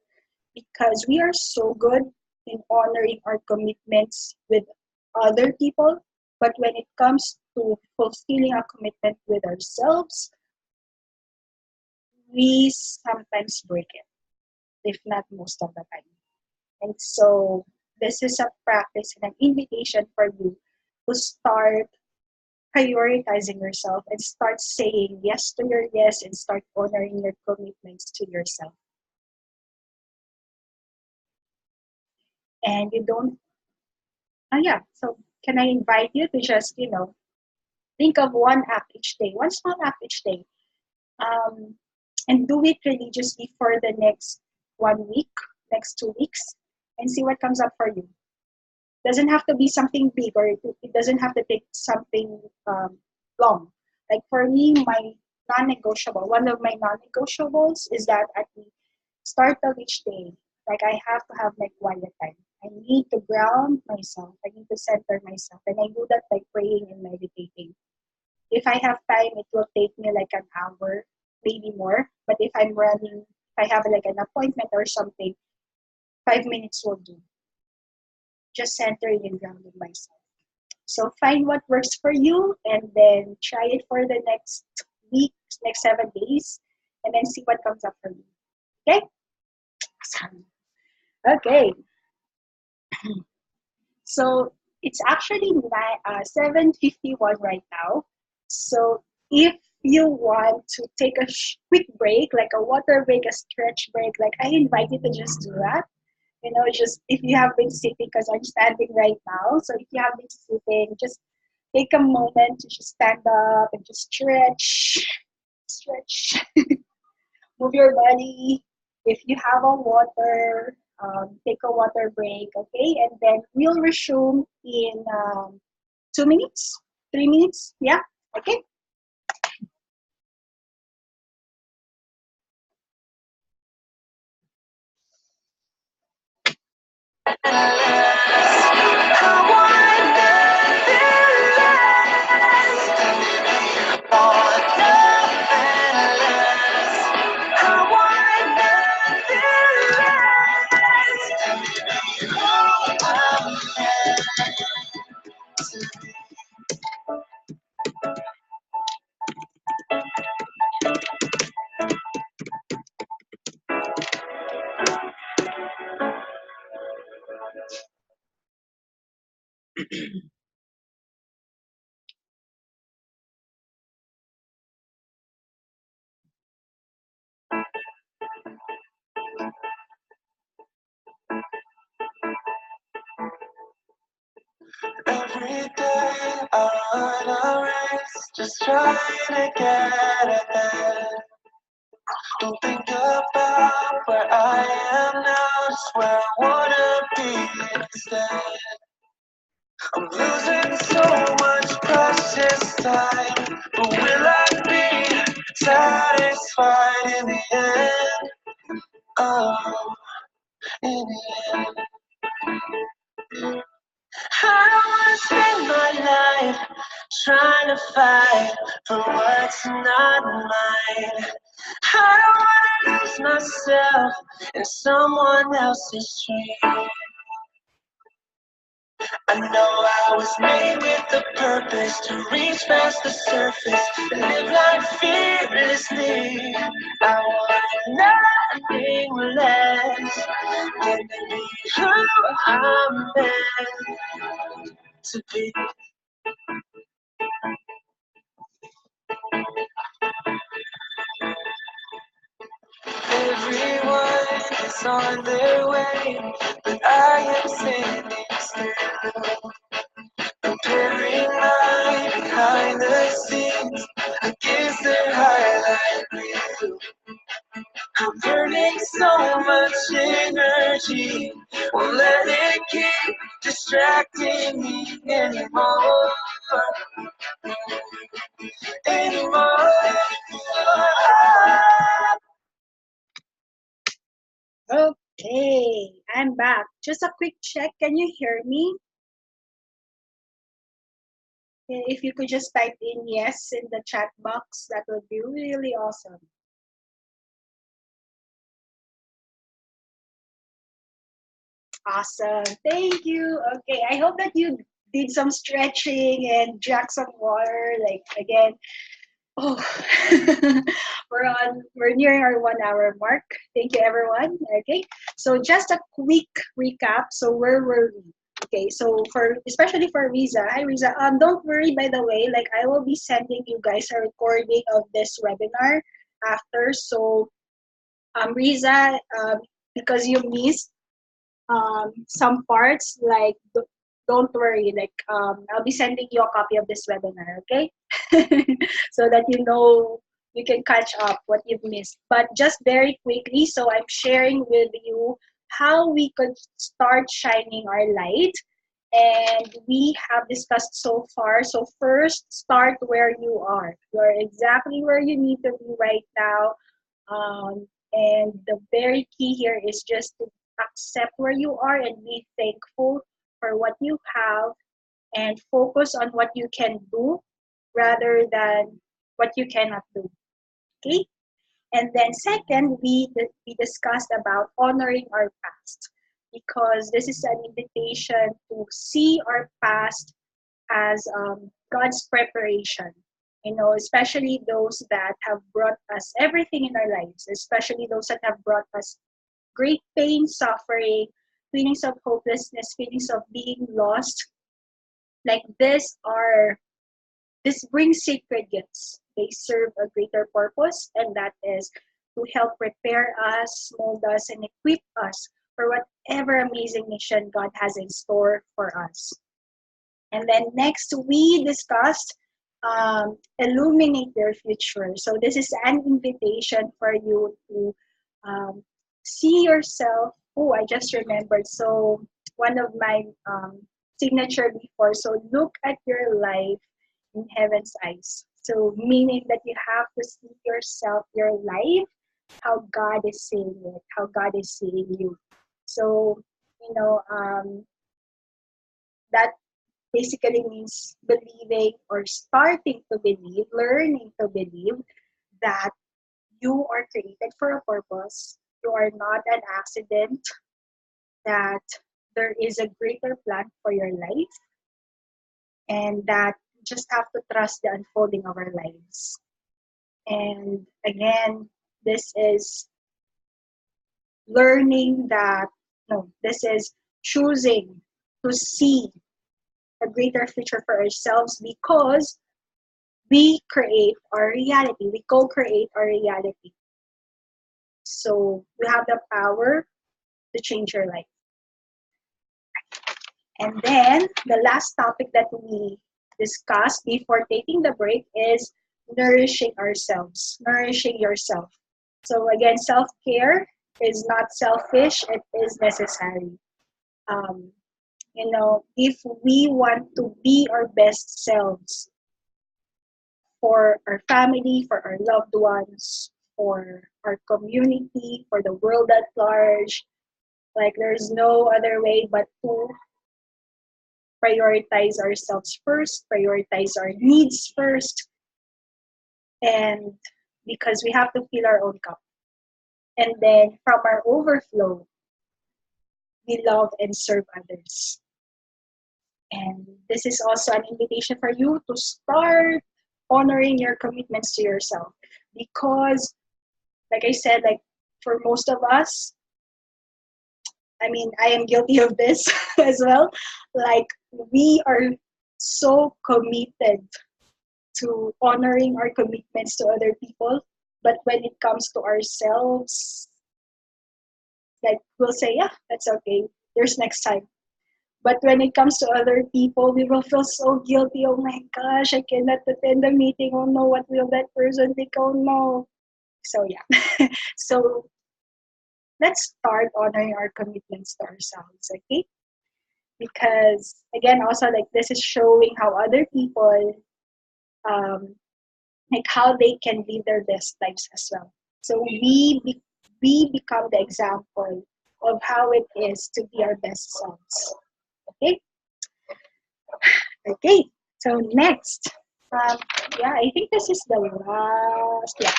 because we are so good in honoring our commitments with other people. But when it comes to fulfilling a commitment with ourselves, we sometimes break it, if not most of the time. And so this is a practice and an invitation for you to start prioritizing yourself and start saying yes to your yes and start honoring your commitments to yourself. And you don't, yeah, so can I invite you to just, think of one app each day, one small app each day, um, and do it religiously for the next 1 week, next 2 weeks, and see what comes up for you. Doesn't have to be something big, or it doesn't have to take something long. Like for me, my non-negotiable, one of my non-negotiables is that at the start of each day, like I have to have my quiet time. I need to ground myself. I need to center myself. And I do that by praying and meditating. If I have time, it will take me like an hour, maybe more. But if I'm running, if I have like an appointment or something, 5 minutes will do. Just centering and grounding myself. So find what works for you and then try it for the next week, next 7 days, and then see what comes up for you. Okay? Awesome. Okay. So it's actually 7:51 right now. So if you want to take a quick break, like a water break, a stretch break, like I invite you to just do that. Just if you have been sitting, because I'm standing right now. So if you have been sitting, just take a moment to just stand up and just stretch, move your body. If you have a water, take a water break, okay? And then we'll resume in 2 minutes, 3 minutes, yeah, okay? Every day I run a race, just trying to get ahead. Don't think about where I am now, just where I wanna be instead. I'm losing so much precious time, but will I be satisfied in the end? Oh, in the end. I don't wanna spend my life trying to fight for what's not mine. I don't wanna lose myself in someone else's dream. I know I was made with a purpose to reach past the surface and live life fearlessly. I want nothing less than to be who I'm meant to be. Everyone is on their way, but I am standing still, comparing my behind the scenes against their highlight reel. I'm burning so much energy, won't let it keep distracting me anymore. Anymore. Okay, I'm back. Just a quick check. Can you hear me? If you could just type in yes in the chat box, that would be really awesome. Awesome. Thank you. Okay, I hope that you did some stretching and drank some water. Like, again, Oh, we're nearing our 1 hour mark. Thank you, everyone. Okay, so just a quick recap. So where were we? Okay, so for especially for Riza, hi Riza. Don't worry. By the way, like I will be sending you guys a recording of this webinar after. So Riza, because you missed some parts, like don't worry. Like I'll be sending you a copy of this webinar. Okay, so that you know you can catch up what you've missed. But just very quickly, so I'm sharing with you how we could start shining our light. And we have discussed so far. So first, start where you are. You're exactly where you need to be right now. And the very key here is just to accept where you are and be thankful for what you have and focus on what you can do rather than what you cannot do. Okay? And then second, we discussed about honoring our past because this is an invitation to see our past as God's preparation. You know, especially those that have brought us everything in our lives, especially those that have brought us great pain, suffering, feelings of hopelessness, feelings of being lost. Like this brings sacred gifts. They serve a greater purpose, and that is to help prepare us, mold us, and equip us for whatever amazing mission God has in store for us. And then next, we discussed illuminate your future. So this is an invitation for you to um, see yourself. Oh, I just remembered. So one of my signature before. So look at your life in heaven's eyes. So meaning that you have to see yourself, your life, how God is seeing it, how God is seeing you. So, you know, that basically means believing or starting to believe, learning to believe that you are created for a purpose. You are not an accident, that there is a greater plan for your life, and that you just have to trust the unfolding of our lives. And again, this is learning that, no, this is choosing to see a greater future for ourselves because we create our reality. We co-create our reality. So we have the power to change your life. And then the last topic that we discussed before taking the break is nourishing ourselves, nourishing yourself. So again, self-care is not selfish, it is necessary. Um, you know, if we want to be our best selves for our family, for our loved ones, for our community, for the world at large, like there's no other way but to prioritize ourselves first, prioritize our needs first, and because we have to fill our own cup. And then from our overflow, we love and serve others. And this is also an invitation for you to start honoring your commitments to yourself. Because, like I said, like for most of us, I mean, I am guilty of this as well. Like, we are so committed to honoring our commitments to other people. But when it comes to ourselves, like, we'll say, yeah, that's okay. There's next time. But when it comes to other people, we will feel so guilty. Oh my gosh, I cannot attend the meeting. Oh no, what will that person think? Oh no. So, yeah. So, let's start honoring our commitments to ourselves, okay? Because again, also like this is showing how other people, like how they can live their best lives as well. So we become the example of how it is to be our best selves. Okay. Okay. So next, yeah, I think this is the last. Yeah.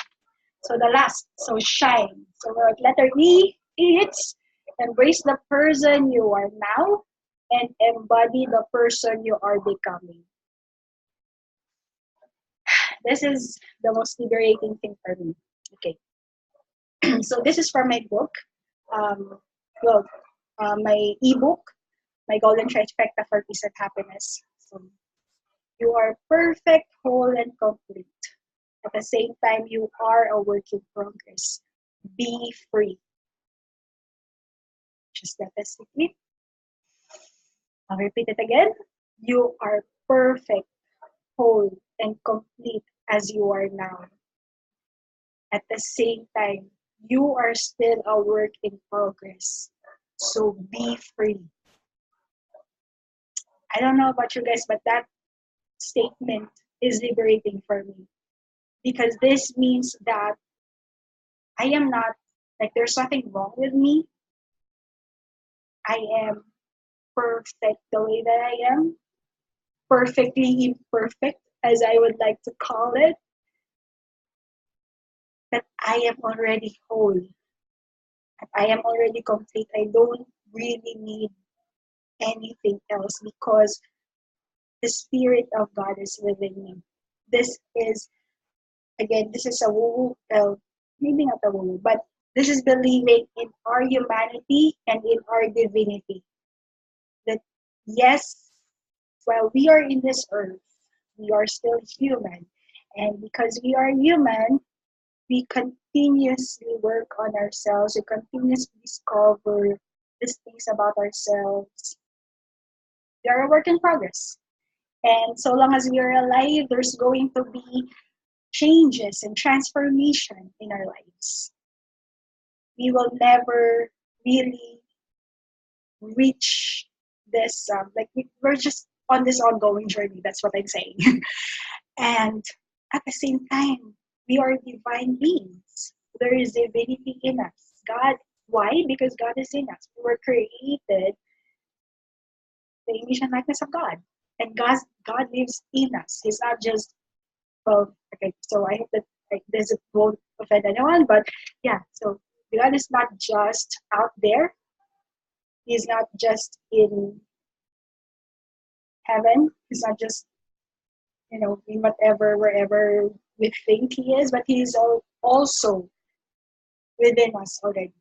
So the last. So shine. So we're at letter E. It's embrace the person you are now and embody the person you are becoming. this is the most liberating thing for me. Okay. So this is from my book. Um, well, my ebook, my golden trifecta for peace and happiness. So you are perfect, whole, and complete. At the same time, you are a work in progress. Be free. Just let us repeat. I'll repeat it again. You are perfect, whole, and complete as you are now. At the same time, you are still a work in progress. So be free. I don't know about you guys, but that statement is liberating for me because this means that I am not, like, there's nothing wrong with me. I am perfect the way that I am, perfectly imperfect, as I would like to call it, that I am already whole, that I am already complete. I don't really need anything else because the Spirit of God is within me. This is, again, this is a woo, well, maybe not a woo, but this is believing in our humanity and in our divinity. That yes, while we are in this earth, we are still human. And because we are human, we continuously work on ourselves, we continuously discover these things about ourselves. We are a work in progress. And so long as we are alive, there's going to be changes and transformation in our lives. We will never really reach this, we're just on this ongoing journey. That's what I'm saying. And at the same time, we are divine beings. There is divinity in us. God, why? Because God is in us. We were created the image and likeness of God. And God lives in us. He's not just, well, okay, so I hope that this won't offend anyone, but yeah, so God is not just out there. He's not just in heaven. He's not just, in whatever, wherever we think he is, but he is also within us already,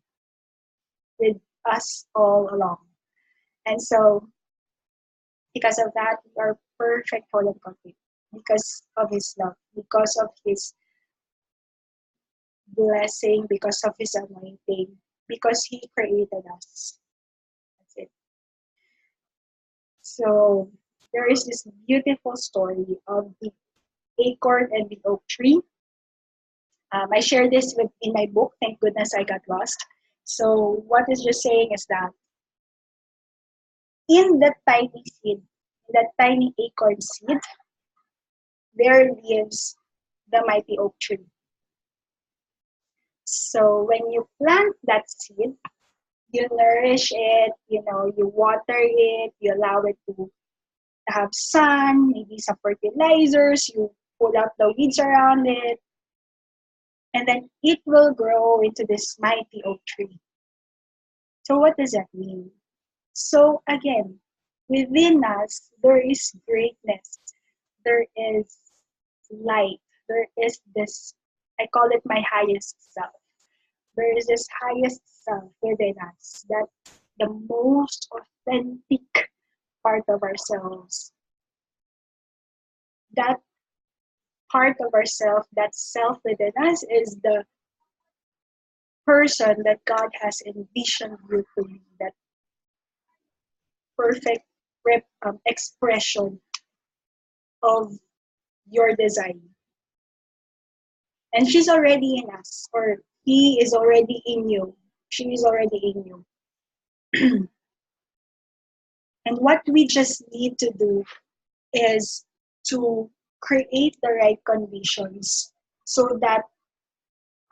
with us all along. And so, because of that, we are perfect, whole, and complete. Because of his love, because of his blessing, because of his anointing, because he created us. That's it. So, there is this beautiful story of the acorn and the oak tree. I share this in my book. Thank goodness I got lost. So what is just saying is that in that tiny seed, that tiny acorn seed, there lives the mighty oak tree. So when you plant that seed, you nourish it, you water it, you allow it to have sun, maybe some fertilizers, you pull out the weeds around it, and then it will grow into this mighty oak tree. So what does that mean? So again, within us, there is greatness. There is light. There is this, I call it my highest self. There is this highest self within us, that the most authentic part of ourselves. That part of ourselves, that self within us, is the person that God has envisioned you to be, that perfect expression of your design. And she's already in us, or he is already in you. She is already in you. And what we just need to do is to create the right conditions so that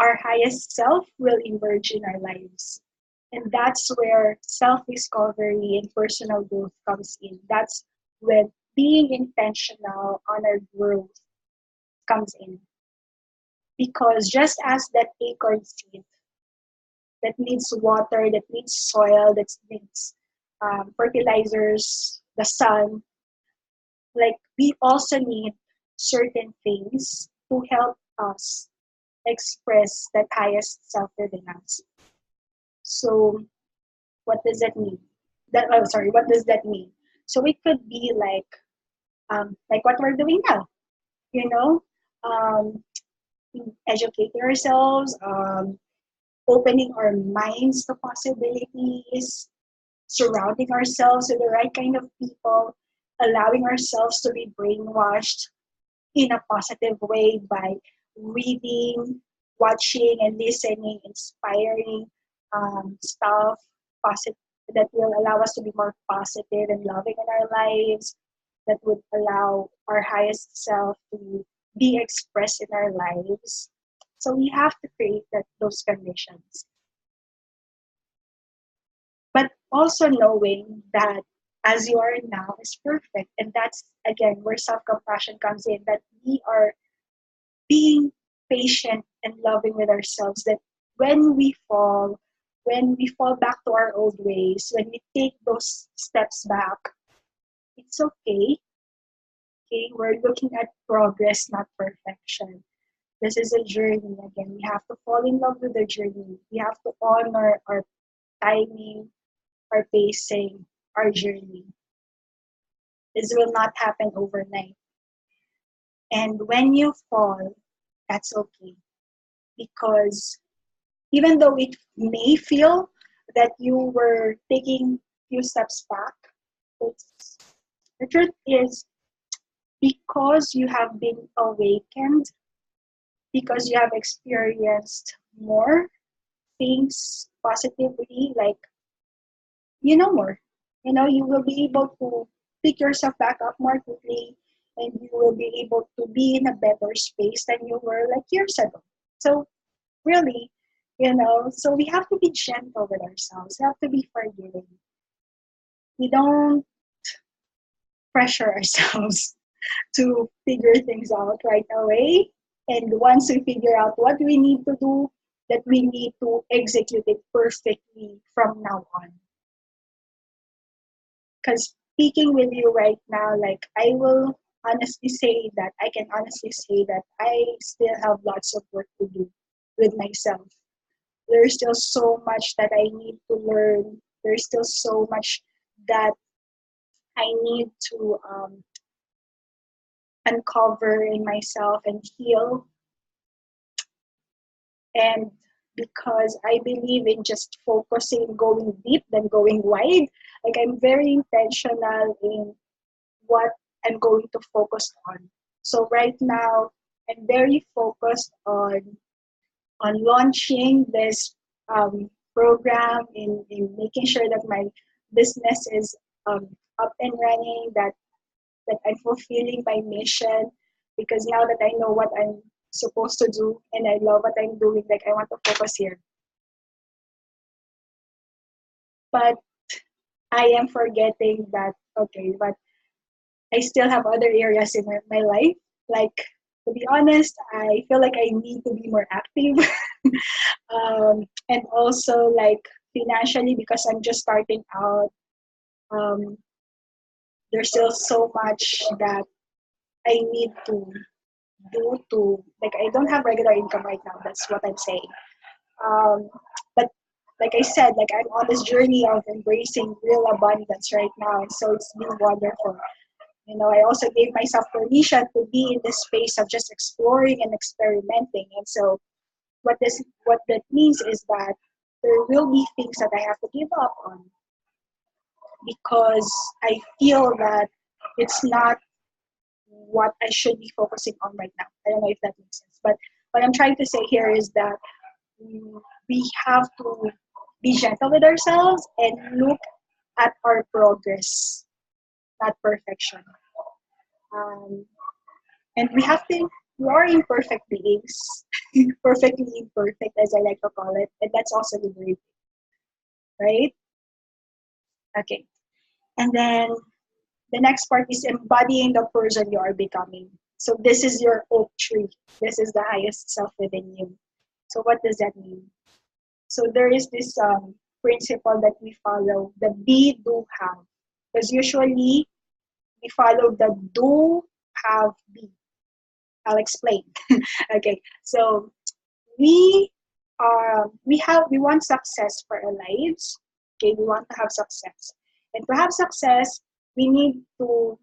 our highest self will emerge in our lives. And that's where self-discovery and personal growth comes in. That's when being intentional on our growth comes in. Because just as that acorn seed that needs water, that needs soil, that needs fertilizers, the sun, like we also need certain things to help us express that highest self within us. So what does that mean? What does that mean? So it could be like what we're doing now, you know, um, educating ourselves, opening our minds to possibilities, surrounding ourselves with the right kind of people, allowing ourselves to be brainwashed in a positive way by reading, watching, and listening, inspiring stuff positive that will allow us to be more positive and loving in our lives, that would allow our highest self to be expressed in our lives. So we have to create those conditions. But also knowing that as you are now is perfect. And that's, again, where self compassion comes in, that we are being patient and loving with ourselves, that when we fall back to our old ways, when we take those steps back, it's okay. Okay, we're looking at progress, not perfection. This is a journey. Again, we have to fall in love with the journey. We have to honor our timing, our pacing, our journey. This will not happen overnight. And when you fall, that's okay. Because even though it may feel that you were taking few steps back, the truth is, because you have been awakened, because you have experienced more things positively, like you know more. You know, you will be able to pick yourself back up more quickly, and you will be able to be in a better space than you were like years ago. So really, so we have to be gentle with ourselves. We have to be forgiving. We don't pressure ourselves to figure things out right away. And once we figure out what we need to do, that we need to execute it perfectly from now on. Because speaking with you right now, like I will honestly say that I can honestly say that I still have lots of work to do with myself. There's still so much that I need to learn. There's still so much that I need to uncover in myself and heal. And because I believe in just focusing, going deep, then going wide, like I'm very intentional in what I'm going to focus on. So right now, I'm very focused on launching this program, in making sure that my business is up and running, that I'm fulfilling my mission, because now that I know what I'm supposed to do and I love what I'm doing, like I want to focus here. But I am forgetting that, okay, but I still have other areas in my life. Like, to be honest, I feel like I need to be more active. And also, like, financially, because I'm just starting out, there's still so much that I need to do to, like, I don't have regular income right now. That's what I'm saying. But like I said, like I'm on this journey of embracing real abundance right now. And so it's been wonderful. I also gave myself permission to be in this space of just exploring and experimenting. And so what that means is that there will be things that I have to give up on, because I feel that it's not what I should be focusing on right now. I don't know if that makes sense. But what I'm trying to say here is that we have to be gentle with ourselves and look at our progress, not perfection. And we are imperfect beings, perfectly imperfect, as I like to call it, and that's also liberating, right? Okay. And then the next part is embodying the person you are becoming. So this is your oak tree. This is the highest self within you. So what does that mean? So there is this principle that we follow, the be, do, have. Because usually we follow the do, have, be. I'll explain. Okay, so we we want success for our lives. Okay, we want to have success, and to have success, we need to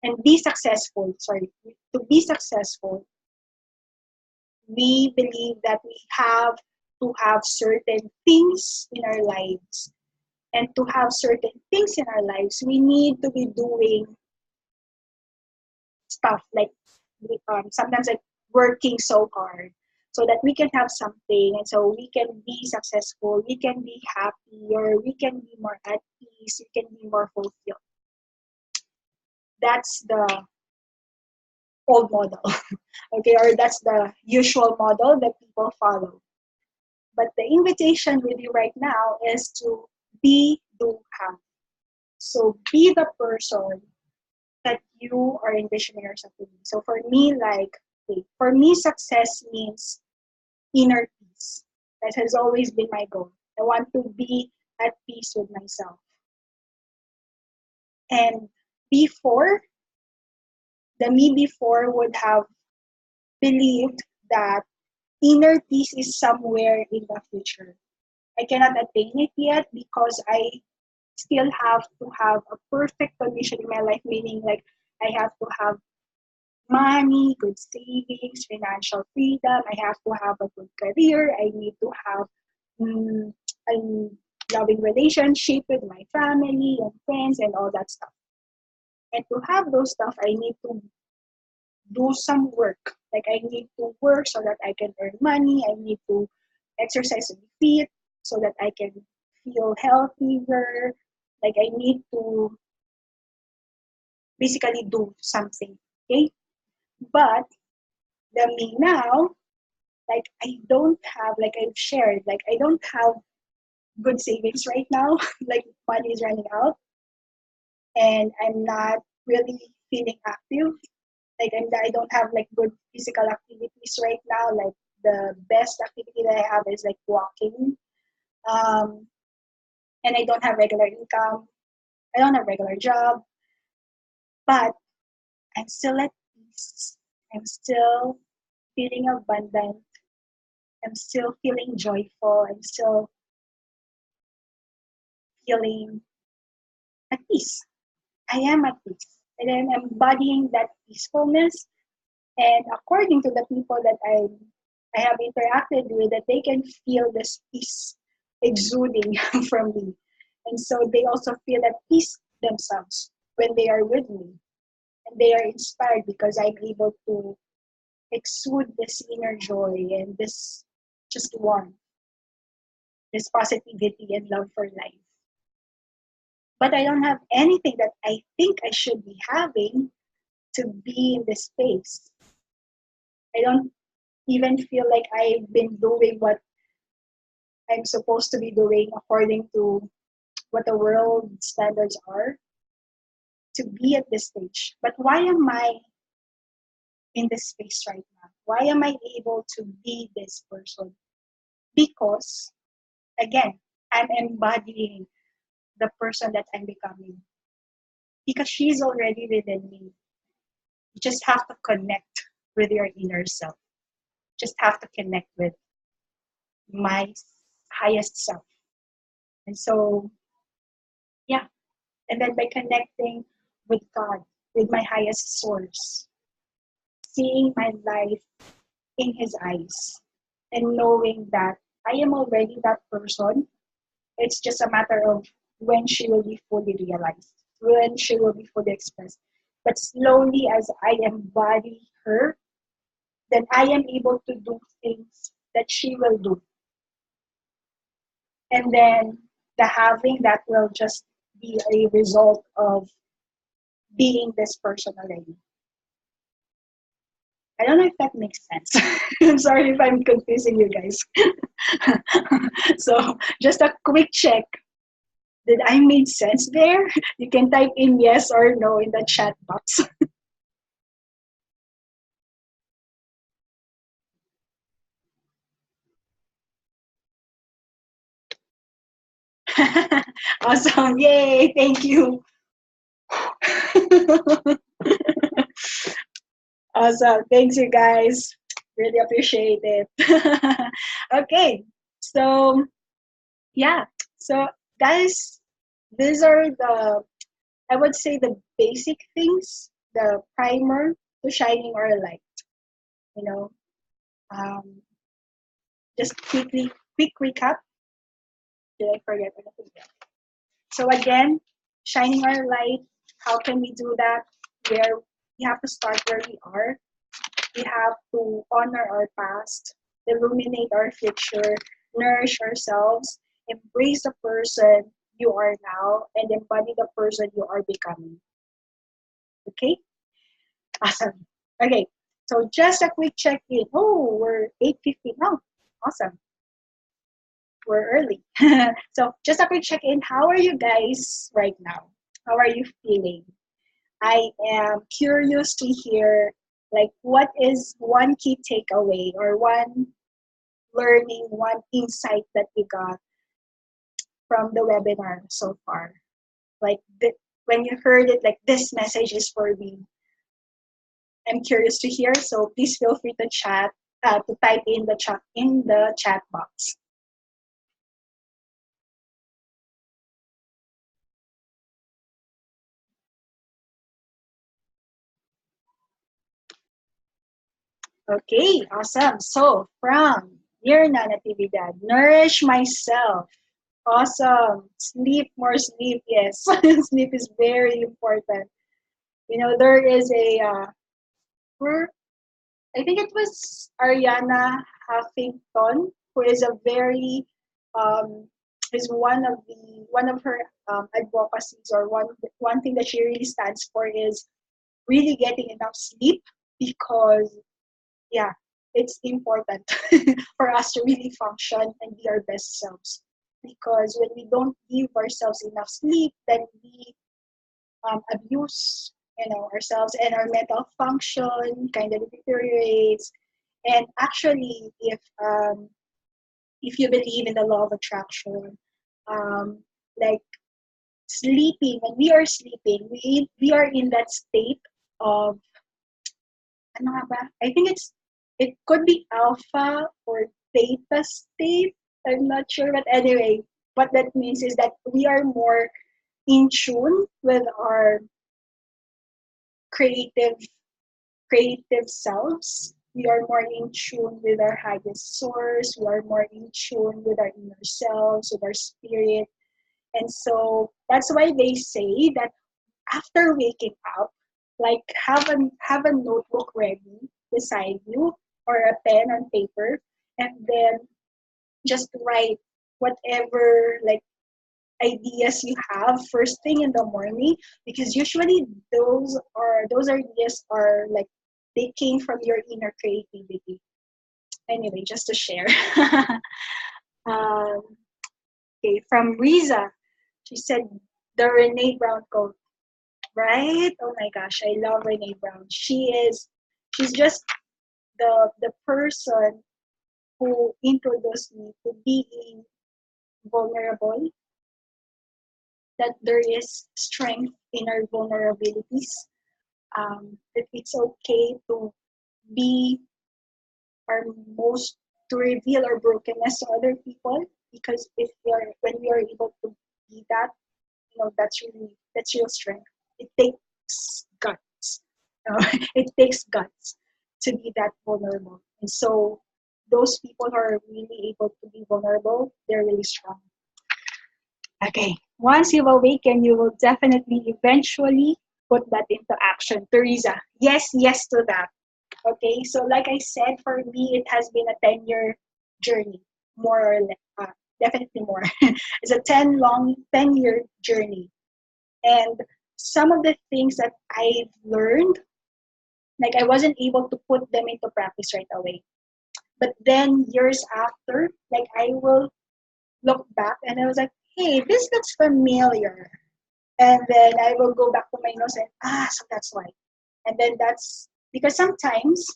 and be successful. Sorry, to be successful, we believe that we have to have certain things in our lives, and to have certain things in our lives, we need to be doing stuff like sometimes like working so hard so that we can have something and so we can be successful, we can be happy, or we can be more at peace, we can be more fulfilled. That's the old model. Okay, or that's the usual model that people follow. But the invitation with you right now is to be, do, have. So be the person that you are envisioning yourself to be. So for me, like, okay, for me, success means inner peace. That has always been my goal. I want to be at peace with myself. And before, the me before would have believed that inner peace is somewhere in the future. I cannot attain it yet because I still have to have a perfect condition in my life, meaning like I have to have money, good savings, financial freedom. I have to have a good career. I need to have a loving relationship with my family and friends and all that stuff. And to have those stuff, I need to do some work. Like I need to work so that I can earn money. I need to exercise and be fit so that I can feel healthier. Like I need to basically do something. Okay? But the me now, like I don't have, like I've shared, like I don't have good savings right now. Like money is running out and I'm not really feeling active. Like I don't have like good physical activities right now. Like the best activity that I have is like walking. Um, and I don't have regular income. I don't have regular job, but I'm still at peace. I'm still feeling abundant. I'm still feeling joyful. I'm still feeling at peace. I am at peace. And I'm embodying that peacefulness. And according to the people that I have interacted with, that they can feel this peace exuding from me. And so they also feel at peace themselves when they are with me. And they are inspired because I'm able to exude this inner joy and this just warmth, this positivity and love for life. But I don't have anything that I think I should be having to be in this space. I don't even feel like I've been doing what I'm supposed to be doing according to what the world standards are to be at this stage. But why am I in this space right now? Why am I able to be this person? Because, again, I'm embodying the person that I'm becoming. Because she's already within me. You just have to connect with your inner self. Just have to connect with my highest self. And so, yeah. And then by connecting with God, with my highest source, seeing my life in His eyes, and knowing that I am already that person, it's just a matter of when she will be fully realized, when she will be fully expressed. But slowly, as I embody her, then I am able to do things that she will do. And then the having that will just be a result of being this person already. I don't know if that makes sense. I'm sorry if I'm confusing you guys. So just a quick check. Did I make sense there? You can type in yes or no in the chat box. Awesome. Yay. Thank you. Awesome. Thanks, you guys. Really appreciate it. Okay. So, yeah. So, guys, these are the, I would say, the basic things, the primer to shining our light. You know, um, just quick recap. Did I forget anything? So again, shining our light. How can we do that? Where we have to start where we are. We have to honor our past, illuminate our future, nourish ourselves, embrace the person you are now, and embody the person you are becoming. Okay? Awesome. Okay. So just a quick check-in. Oh, we're 8:50 now. Awesome. We're early. So just a quick check-in. How are you guys right now? How are you feeling? I am curious to hear, like, what is one key takeaway or one learning, one insight that you got from the webinar so far? Like, when you heard it, like, this message is for me. I'm curious to hear, so please feel free to chat, to type in the chat box. Okay, awesome. So from Mirna Natividad, nourish myself. Awesome. Sleep, more sleep. Yes, sleep is very important. You know, there is a, where I think it was Ariana Huffington, who is a very, um, is one of her advocacies, or one thing that she really stands for is really getting enough sleep, because yeah, it's important for us to really function and be our best selves. Because when we don't give ourselves enough sleep, then we abuse, ourselves, and our mental function kind of deteriorates. And actually, if you believe in the law of attraction, um, like sleeping, when we are sleeping, we are in that state of, ano nga ba? I think it could be alpha or theta state. I'm not sure, but anyway, what that means is that we are more in tune with our creative creative selves. We are more in tune with our highest source. We are more in tune with our inner selves, with our spirit. And so that's why they say that after waking up, like, have a notebook ready beside you, or a pen and paper, and then just write whatever, like, ideas you have first thing in the morning, because usually those ideas are like, they came from your inner creativity. Anyway, just to share. um, okay, from Riza, she said the Renee Brown quote. Right? Oh my gosh, I love Renee Brown. She's just the person who introduced me to being vulnerable, that there is strength in our vulnerabilities, that it's okay to be our most, to reveal our brokenness to other people, because if you're when we are able to be that, that's real strength. It takes guts. It takes guts to be that vulnerable. And so those people who are really able to be vulnerable, they're really strong. Okay. Once you've awakened, you will definitely eventually put that into action. Teresa, yes to that. Okay. So like I said, for me, it has been a 10-year journey, more or less. Definitely more. It's a 10-year journey. And some of the things that I've learned, like, I wasn't able to put them into practice right away. But then years after, like, I will look back and I was like, hey, this looks familiar. And then I will go back to my notes and, so that's why. And then that's because sometimes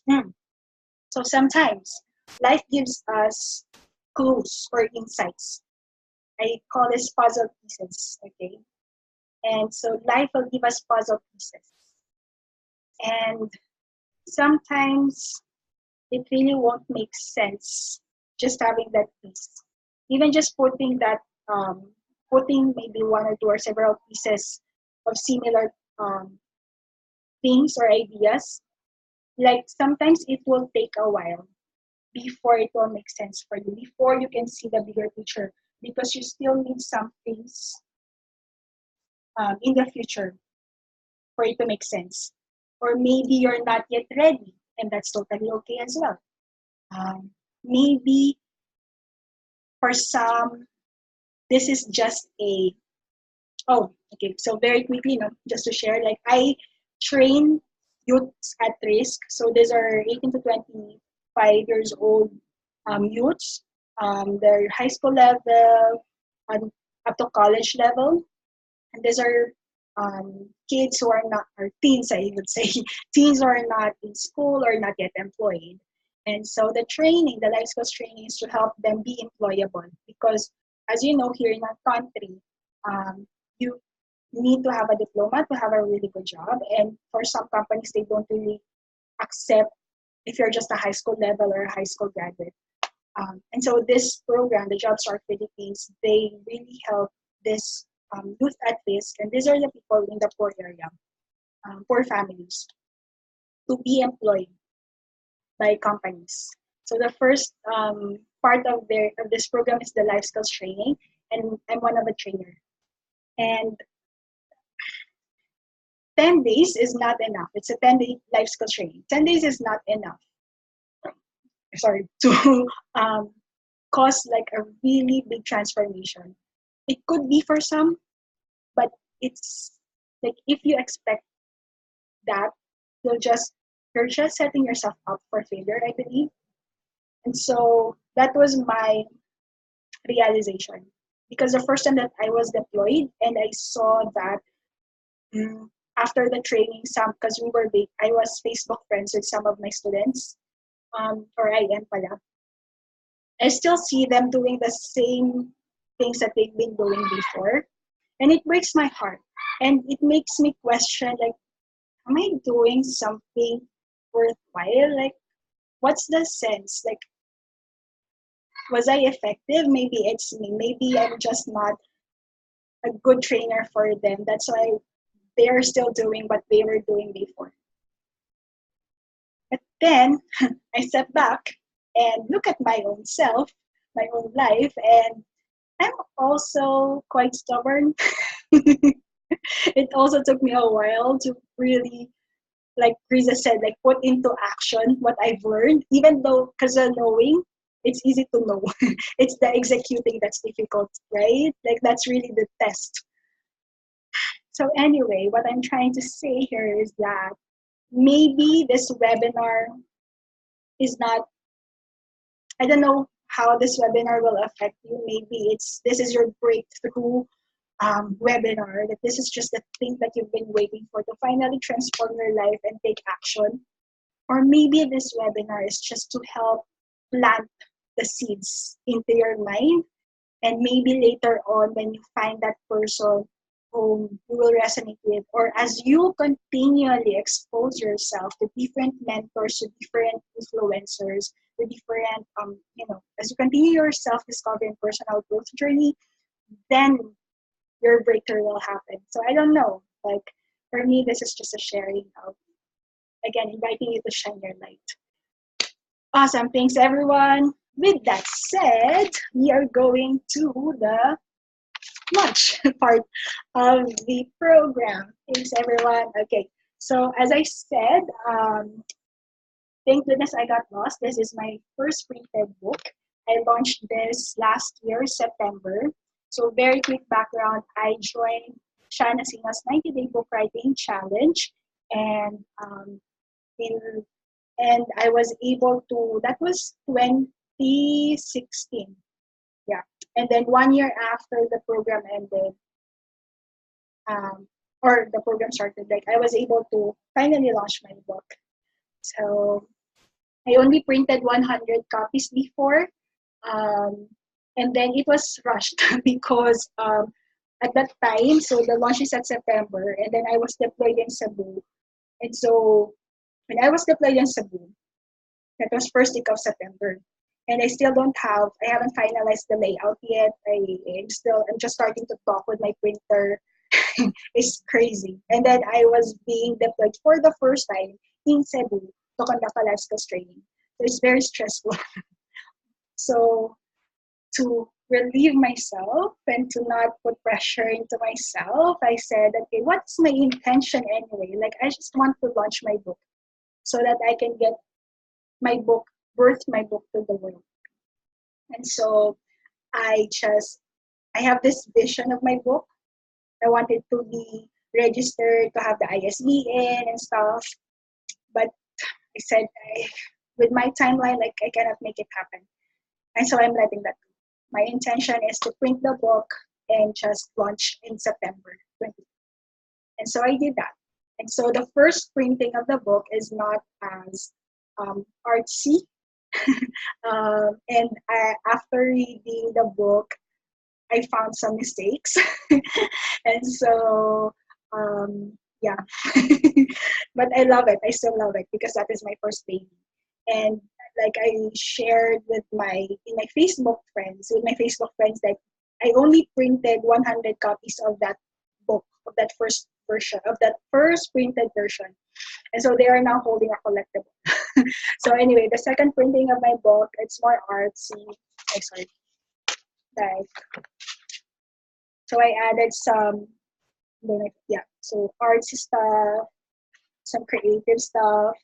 life gives us clues or insights. I call this puzzle pieces, okay? And so life will give us puzzle pieces. And sometimes it really won't make sense just having that piece. Even just um, putting maybe one or two or several pieces of similar um, things or ideas, like sometimes it will take a while before it will make sense for you, before you can see the bigger picture, because you still need some things in the future for it to make sense. Or maybe you're not yet ready, and that's totally okay as well. Um, Maybe for some, this is just a, oh, okay, so very quickly, no, just to share, like I train youths at risk. So these are 18 to 25 years old youths. They're high school level, up to college level. And these are kids who are not, or teens, I would say, teens who are not in school or not yet employed. And so the training, the life skills training, is to help them be employable because, as you know, here in our country, you need to have a diploma to have a really good job. And for some companies, they don't really accept if you're just a high school level or a high school graduate. And so this program, the Job Start Philippines, they really help this youth at risk, and these are the people in the poor area, poor families, to be employed by companies. So the first part of this program is the life skills training, and I'm one of the trainer. And 10 days is not enough. It's a 10-day life skills training. 10 days is not enough. Sorry, to cause like a really big transformation. It could be for some, but it's like if you expect that, you're just setting yourself up for failure, I believe. And so that was my realization. Because the first time that I was deployed and I saw that after the training, some because I was Facebook friends with some of my students, or I am pala. I still see them doing the same things that they've been doing before, and it breaks my heart, and it makes me question, like, am I doing something worthwhile? Like, what's the sense? Like, was I effective? Maybe it's me. Maybe I'm just not a good trainer for them. That's why they're still doing what they were doing before. But then I step back and look at my own self, my own life, and I'm also quite stubborn. It also took me a while to really, like Risa said, like put into action what I've learned, even though, because of knowing, it's easy to know. It's the executing that's difficult, right? Like that's really the test. So anyway, what I'm trying to say here is that maybe this webinar is not, I don't know how this webinar will affect you. Maybe this is your breakthrough webinar, that this is just the thing that you've been waiting for to finally transform your life and take action. Or maybe this webinar is just to help plant the seeds into your mind. And maybe later on, when you find that person whom you will resonate with, or as you continually expose yourself to different mentors, to different influencers, to different, as you continue your self-discovery and personal growth journey, then your breakthrough will happen. So I don't know. Like for me, this is just a sharing of, again, inviting you to shine your light. Awesome. Thanks, everyone. With that said, we are going to the lunch part of the program. Thanks, everyone. Okay. So as I said, thank goodness I got lost. This is my first printed book. I launched this last year, September. So very quick background, I joined Shana Sina's 90-day book writing challenge, and and I was able to, that was 2016. Yeah. And then 1 year after the program ended, or the program started, like I was able to finally launch my book. So I only printed 100 copies before. And then it was rushed because at that time, so the launch is at September, and then I was deployed in Cebu. And so when I was deployed in Cebu, that was first week of September. And I haven't finalized the layout yet. I'm just starting to talk with my printer. It's crazy. And then I was being deployed for the first time in Cebu to conduct a life skills training. So it's very stressful. So to relieve myself and to not put pressure into myself, I said, okay, what's my intention anyway? Like, I just want to launch my book so that I can get my book, birth my book to the world. And so I have this vision of my book. I wanted to be registered, to have the ISBN and stuff. But I said, with my timeline, like, I cannot make it happen. And so I'm letting that go. My intention is to print the book and just launch in September 20. And so I did that. And so the first printing of the book is not as artsy. And after reading the book, I found some mistakes. And so, yeah. But I love it. I still love it because that is my first baby. And like I shared with my Facebook friends, that I only printed 100 copies of that book, of that first version, of that first printed version. And so they are now holding a collectible. So anyway, the second printing of my book, it's more artsy. So I added some, so artsy stuff, some creative stuff,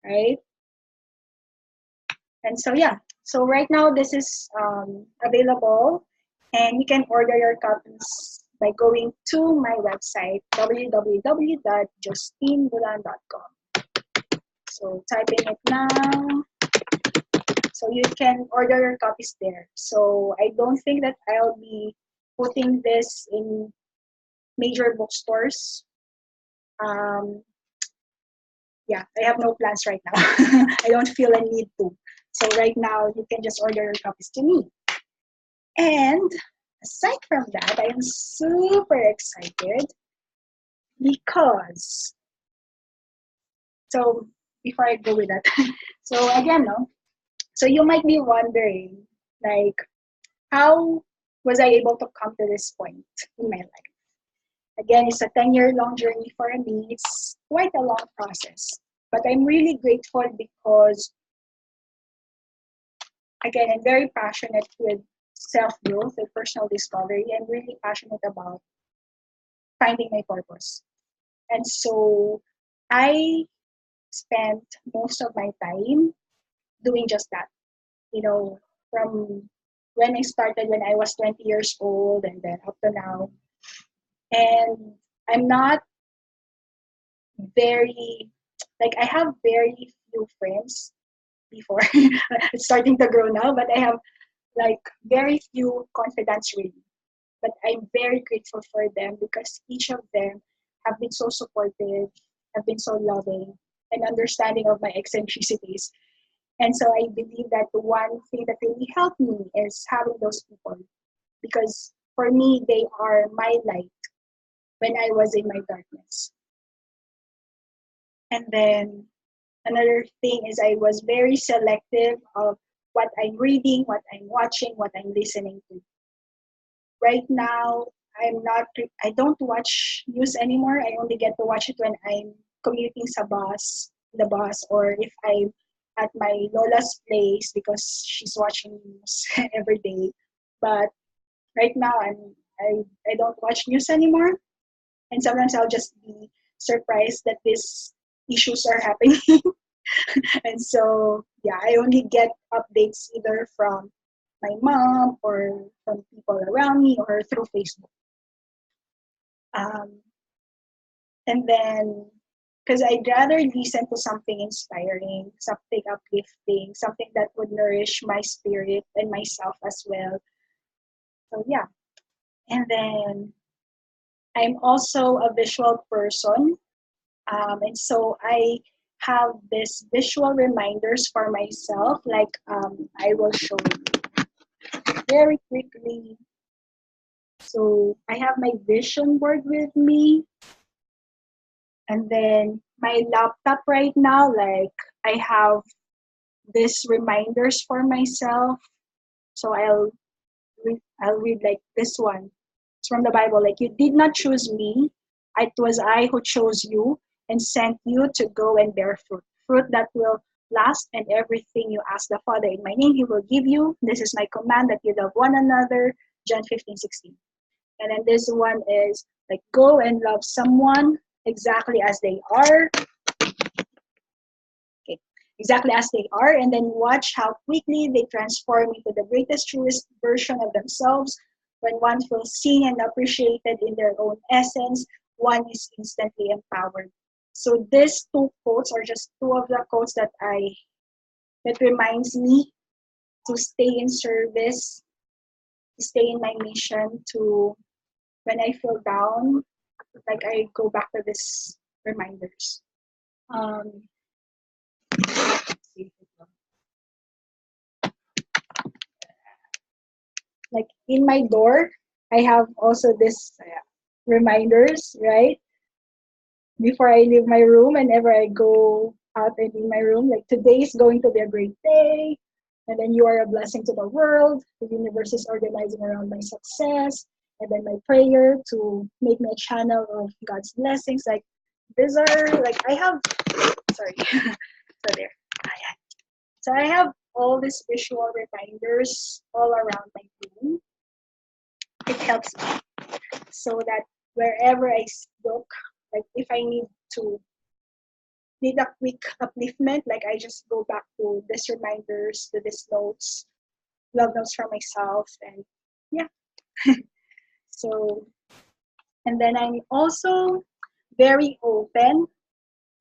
right? And so so right now this is available, and you can order your copies by going to my website, www.jostinebulan.com. So typing it now. So you can order your copies there. So I don't think that I'll be putting this in major bookstores. I have no plans right now. I don't feel a need to. So right now, you can just order your copies to me. And aside from that, I am super excited because, so before I go with that, so again, so you might be wondering, like, how was I able to come to this point in my life? Again, it's a 10-year-long journey for me. It's quite a long process. But I'm really grateful because, again, I'm very passionate with self-growth and personal discovery. I'm really passionate about finding my purpose. And so I spent most of my time doing just that. From when I started when I was 20 years old and then up to now. And I'm not I have very few friends before. It's starting to grow now, but I have like very few confidants really. But I'm very grateful for them because each of them have been so supportive, have been so loving and understanding of my eccentricities. And so I believe that the one thing that really helped me is having those people, because for me, they are my light when I was in my darkness. And then another thing is I was very selective of what I'm reading, what I'm watching, what I'm listening to. Right now, I don't watch news anymore. I only get to watch it when I'm commuting the bus, or if I'm at my Lola's place because she's watching news every day. But right now, I don't watch news anymore. And sometimes I'll just be surprised that these issues are happening. And so, I only get updates either from my mom or from people around me or through Facebook. And then, because I'd rather listen to something inspiring, something uplifting, something that would nourish my spirit and myself as well. So, And then, I'm also a visual person. And so I have this visual reminders for myself, like I will show you very quickly. So I have my vision board with me. And then my laptop right now, like I have these reminders for myself. So I'll read like this one. It's from the Bible. Like, you did not choose me. It was I who chose you and sent you to go and bear fruit. Fruit that will last, and everything you ask the Father in my name, He will give you. This is my command, that you love one another. John 15:16. And then this one is like, go and love someone exactly as they are. Okay. Exactly as they are, and then watch how quickly they transform into the greatest, truest version of themselves. When one feels seen and appreciated in their own essence, one is instantly empowered. So these two quotes are just two of the quotes that reminds me to stay in service, to stay in my mission, to when I feel down, like I go back to these reminders. Um, like in my door, I have also this reminders, right? Before I leave my room, whenever I go out and in my room, like, today is going to be a great day, and then you are a blessing to the world. The universe is organizing around my success, and then my prayer to make me a channel of God's blessings. Like, these are like I have. Sorry, so there. So I have all these visual reminders all around my room. It helps me so that wherever I look, like if I need a quick upliftment, like I just go back to these reminders, to these notes, love notes for myself, and yeah. So, and then I'm also very open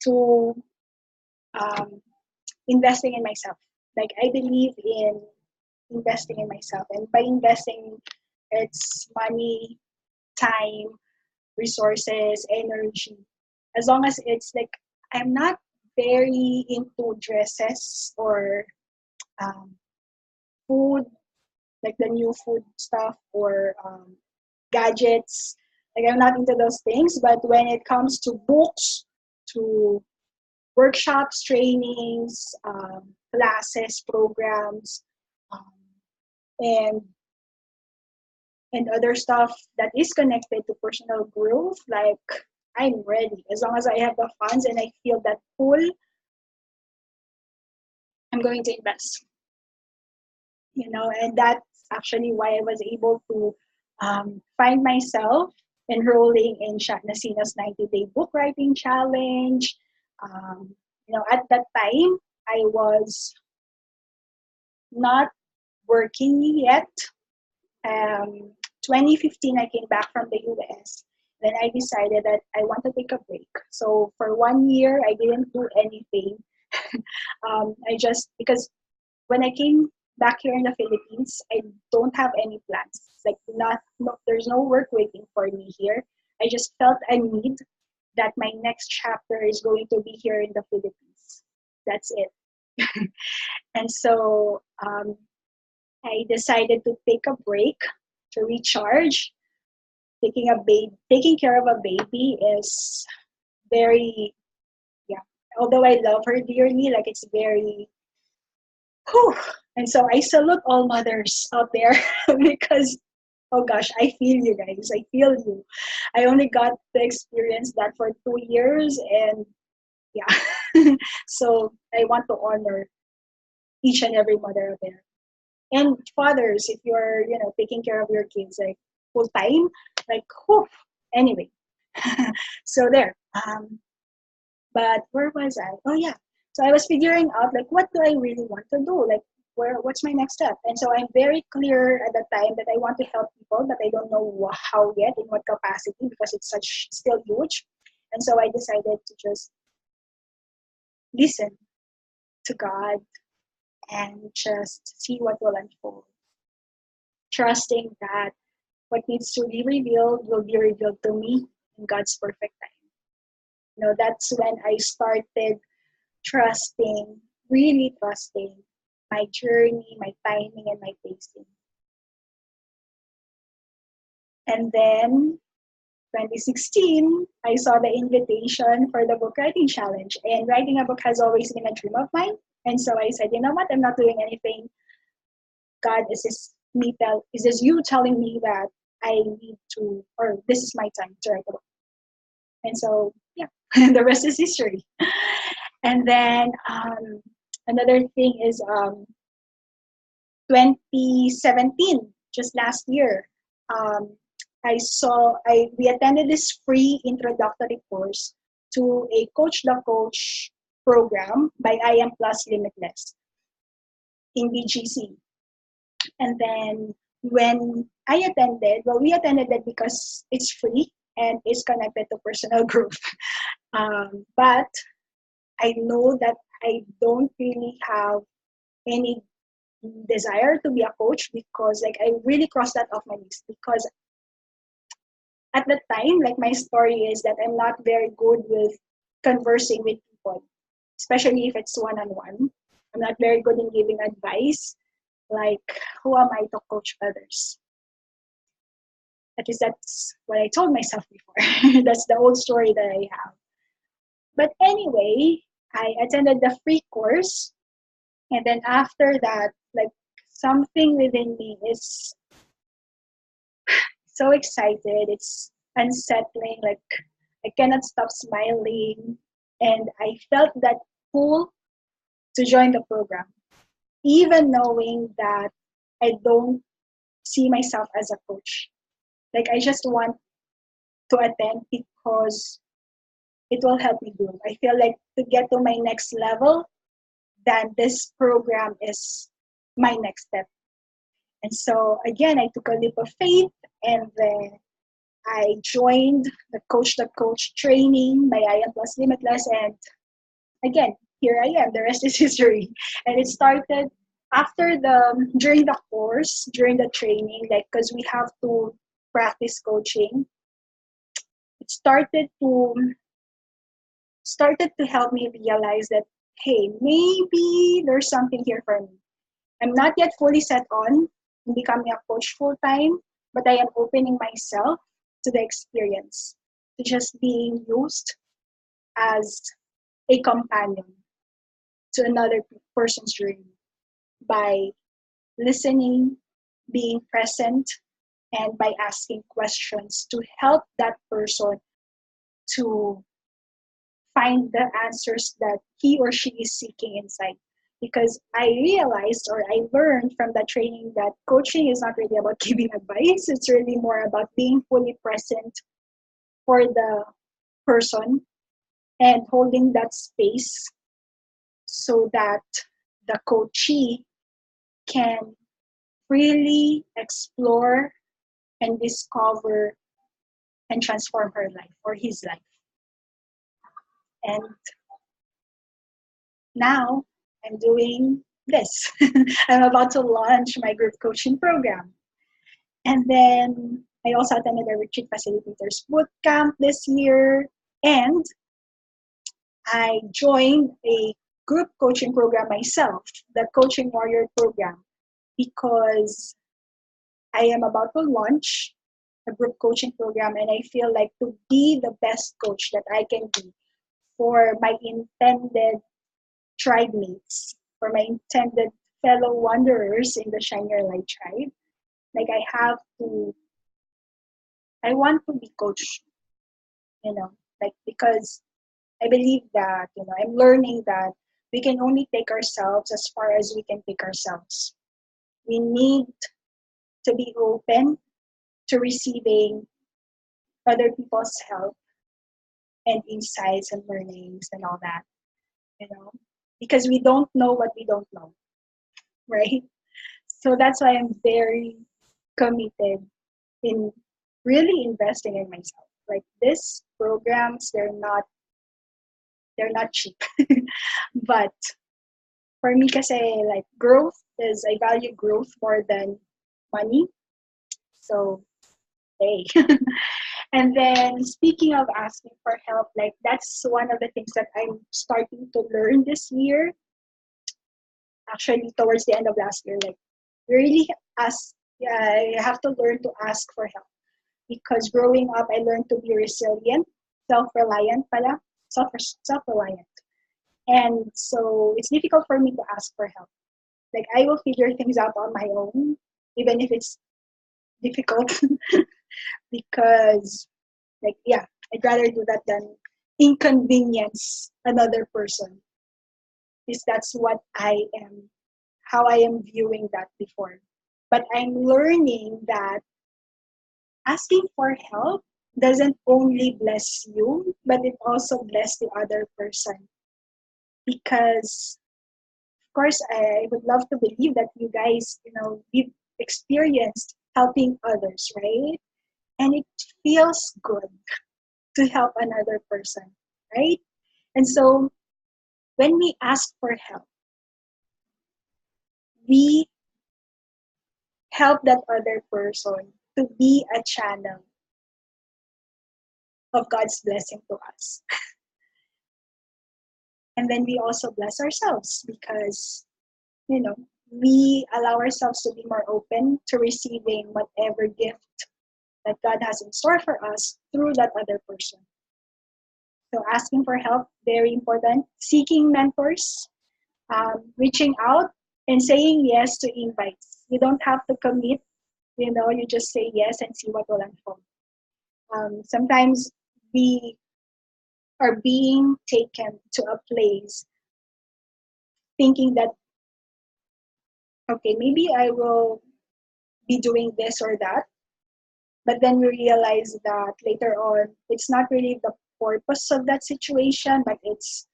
to um, investing in myself. Like, I believe in investing in myself, and by investing, it's money, time, resources, energy. As long as it's like, I'm not very into dresses or um, food, like the new food stuff, or gadgets. Like, I'm not into those things. But when it comes to books, to workshops, trainings, classes, programs, um, and other stuff that is connected to personal growth, like, I'm ready. As long as I have the funds and I feel that pull, I'm going to invest. And that's actually why I was able to find myself enrolling in Nasina's 90-day book writing challenge. At that time, I was not working yet. 2015, I came back from the US. Then I decided that I want to take a break. So for 1 year, I didn't do anything. Because when I came back here in the Philippines, I don't have any plans. Like, there's no work waiting for me here. I just felt a need that my next chapter is going to be here in the Philippines. That's it. And so I decided to take a break to recharge. Taking care of a baby is very, yeah. Although I love her dearly, like, it's very, whew. And so I salute all mothers out there because, oh gosh, I feel you guys. I feel you. I only got to experience that for 2 years, and yeah. So I want to honor each and every mother out there. And fathers, if you're, taking care of your kids like full time, like, whew. Anyway. So there. But where was I? Oh yeah. So I was figuring out, like, what do I really want to do? Like, what's my next step? And so I'm very clear at the time that I want to help people, but I don't know how yet, in what capacity, because it's still huge. And so I decided to just listen to God and just see what will unfold. Trusting that what needs to be revealed will be revealed to me in God's perfect time. That's when I started trusting, really trusting my journey, my timing, and my pacing. And then 2016, I saw the invitation for the book writing challenge, and writing a book has always been a dream of mine. And so I said, you know what? I'm not doing anything. God, is this you telling me that I need to, or this is my time to write a book? And so, yeah, the rest is history. And then another thing is 2017, just last year, um, we attended this free introductory course to a Coach the Coach program by I Am Plus Limitless in BGC. And then when we attended it because it's free and it's connected to personal growth. But I know that I don't really have any desire to be a coach, because like I really crossed that off my list, because at the time, like, my story is that I'm not very good with conversing with people, especially if it's one-on-one. I'm not very good in giving advice. Like, who am I to coach others? At least that's what I told myself before. That's the old story that I have. But anyway, I attended the free course, and then after that, like, something within me is so excited. It's unsettling. Like, I cannot stop smiling. And I felt that pull to join the program, even knowing that I don't see myself as a coach. Like, I just want to attend because it will help me grow. I feel like to get to my next level, then this program is my next step. And so again, I took a leap of faith, and then I joined the Coach training by I Am Plus Limitless, and again, here I am. The rest is history. And it started during the course, during the training, like, because we have to practice coaching. It started to help me realize that, hey, maybe there's something here for me. I'm not yet fully set on becoming a coach full time, but I am opening myself to the experience, to just being used as a companion to another person's journey by listening, being present, and by asking questions to help that person to find the answers that he or she is seeking inside. Because I realized, or I learned from that training, that coaching is not really about giving advice. It's really more about being fully present for the person and holding that space so that the coachee can freely explore and discover and transform her life or his life. And now I'm doing this. I'm about to launch my group coaching program. And then I also attended a retreat facilitators bootcamp this year. And I joined a group coaching program myself, the Coaching Warrior program, because I am about to launch a group coaching program, and I feel like to be the best coach that I can be for my intended tribe mates, for my intended fellow wanderers in the Shine Your Light tribe. Like, I want to be coached, like, because I believe that, I'm learning that we can only take ourselves as far as we can take ourselves. We need to be open to receiving other people's help and insights and learnings and all that, because we don't know what we don't know, right? So that's why I'm very committed in really investing in myself. Like, these programs, they're not cheap. But for me, kasi, like, I value growth more than money. So, hey. And then, speaking of asking for help, like, that's one of the things that I'm starting to learn this year. Actually, towards the end of last year, like, really you have to learn to ask for help. because growing up, I learned to be resilient, self-reliant pala, self-reliant. And so it's difficult for me to ask for help. Like I will figure things out on my own, even if it's difficult, because like yeah, I'd rather do that than inconvenience another person. Because that's what I am, how I am viewing that before. But I'm learning that asking for help doesn't only bless you, but it also bless the other person. Because of course, I would love to believe that you guys, we've experienced helping others, right? And it feels good to help another person, right? And so when we ask for help, we help that other person to be a channel of God's blessing to us. And then we also bless ourselves because, you know, we allow ourselves to be more open to receiving whatever gift that God has in store for us through that other person. So asking for help, very important. Seeking mentors, reaching out and saying yes to invites. You don't have to commit, you just say yes and see what will unfold. Sometimes we are being taken to a place thinking that, okay, maybe I will be doing this or that. But then we realize that later on, it's not really the purpose of that situation, but it's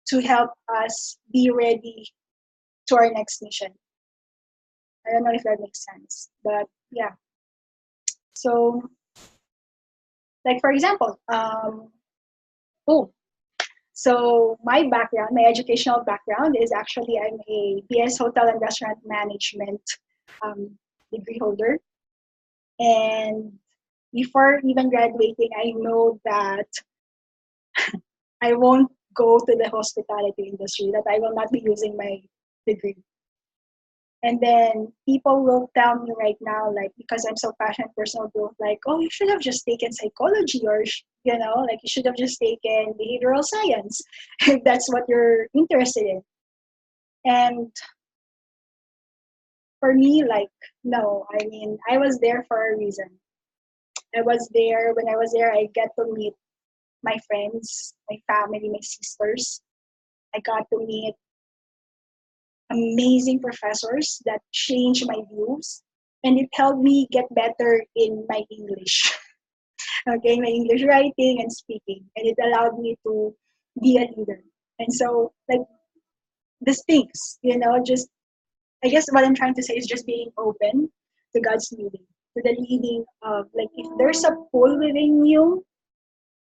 to help us be ready to our next mission. I don't know if that makes sense, but yeah. So, like for example, so my background, my educational background is actually I'm a BS Hotel and Restaurant Management degree holder, and before even graduating, I know that I won't go to the hospitality industry, that I will not be using my degree. And then people will tell me right now, like, because I'm so passionate personal growth, like, oh, you should have just taken psychology or, like you should have just taken behavioral science if that's what you're interested in. And for me, like, no, I mean, I was there for a reason. I was there. When I was there, I get to meet my friends, my family, my sisters. I got to meet amazing professors that changed my views, and it helped me get better in my English. Okay, my English writing and speaking, and it allowed me to be a leader. And so, like, these things, just I guess what I'm trying to say is just being open to God's leading, to the leading of, like, if there's a pull within you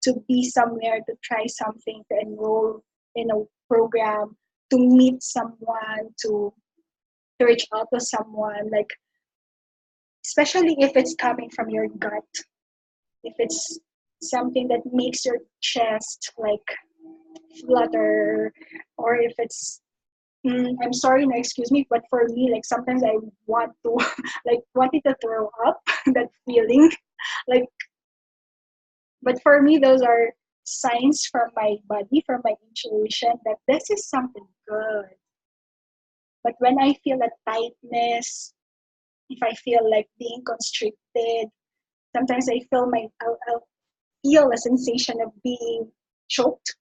to be somewhere, to try something, to enroll in a program, to meet someone, to reach out to someone, like, especially if it's coming from your gut, if it's something that makes your chest like flutter, or if it's I'm sorry, no, excuse me, but for me, like, sometimes I want to like wanted to throw up that feeling, like, but for me those are signs from my body, from my intuition, that this is something good. But when I feel a tightness, if I feel like being constricted, sometimes I'll feel a sensation of being choked,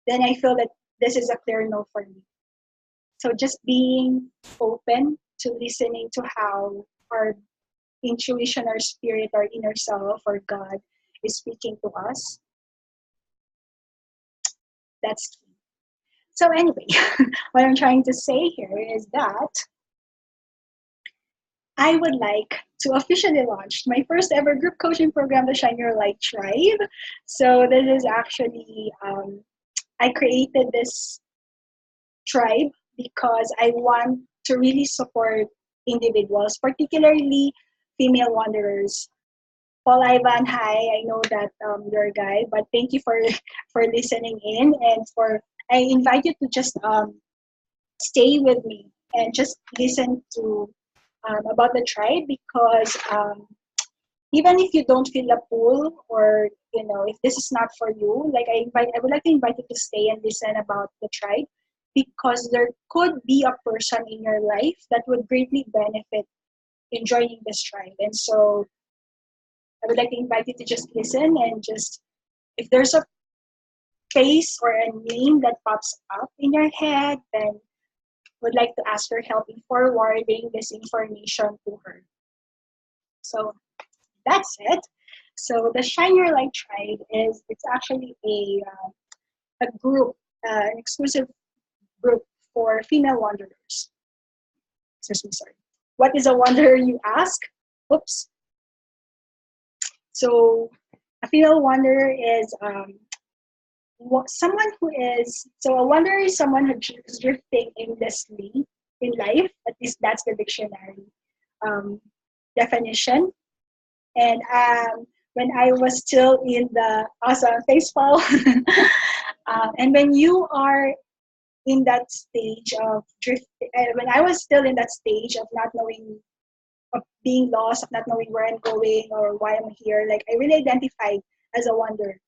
then I feel that this is a clear no for me. So just being open to listening to how our intuition, our spirit, our inner self, or God is speaking to us, that's key. So anyway, what I'm trying to say here is that I would like to officially launch my first ever group coaching program, the Shine Your Light Tribe. So this is actually, I created this tribe because I want to really support individuals, particularly female wanderers. Paul Ivan, hi, I know that you're a guy, but thank you for listening in, and I invite you to just stay with me and just listen to about the tribe, because Even if you don't feel a pull, or if this is not for you, like I would like to invite you to stay and listen about the tribe, because there could be a person in your life that would greatly benefit in joining this tribe. And so I would like to invite you to just listen, and just, if there's a face or a name that pops up in your head, then would like to ask for help in forwarding this information to her. So that's it. So the Shine Your Light Tribe it's actually a group, an exclusive group for female wanderers. Excuse me, sorry. What is a wanderer, you ask? Oops. So a female wanderer is someone who is, so a wanderer is someone who's drifting aimlessly in life. At least that's the dictionary definition. And when I was still in the awesome face Paul, and when you are in that stage of drift, when I was still in that stage of not knowing, of being lost, of not knowing where I'm going or why I'm here, like I really identified as a wanderer,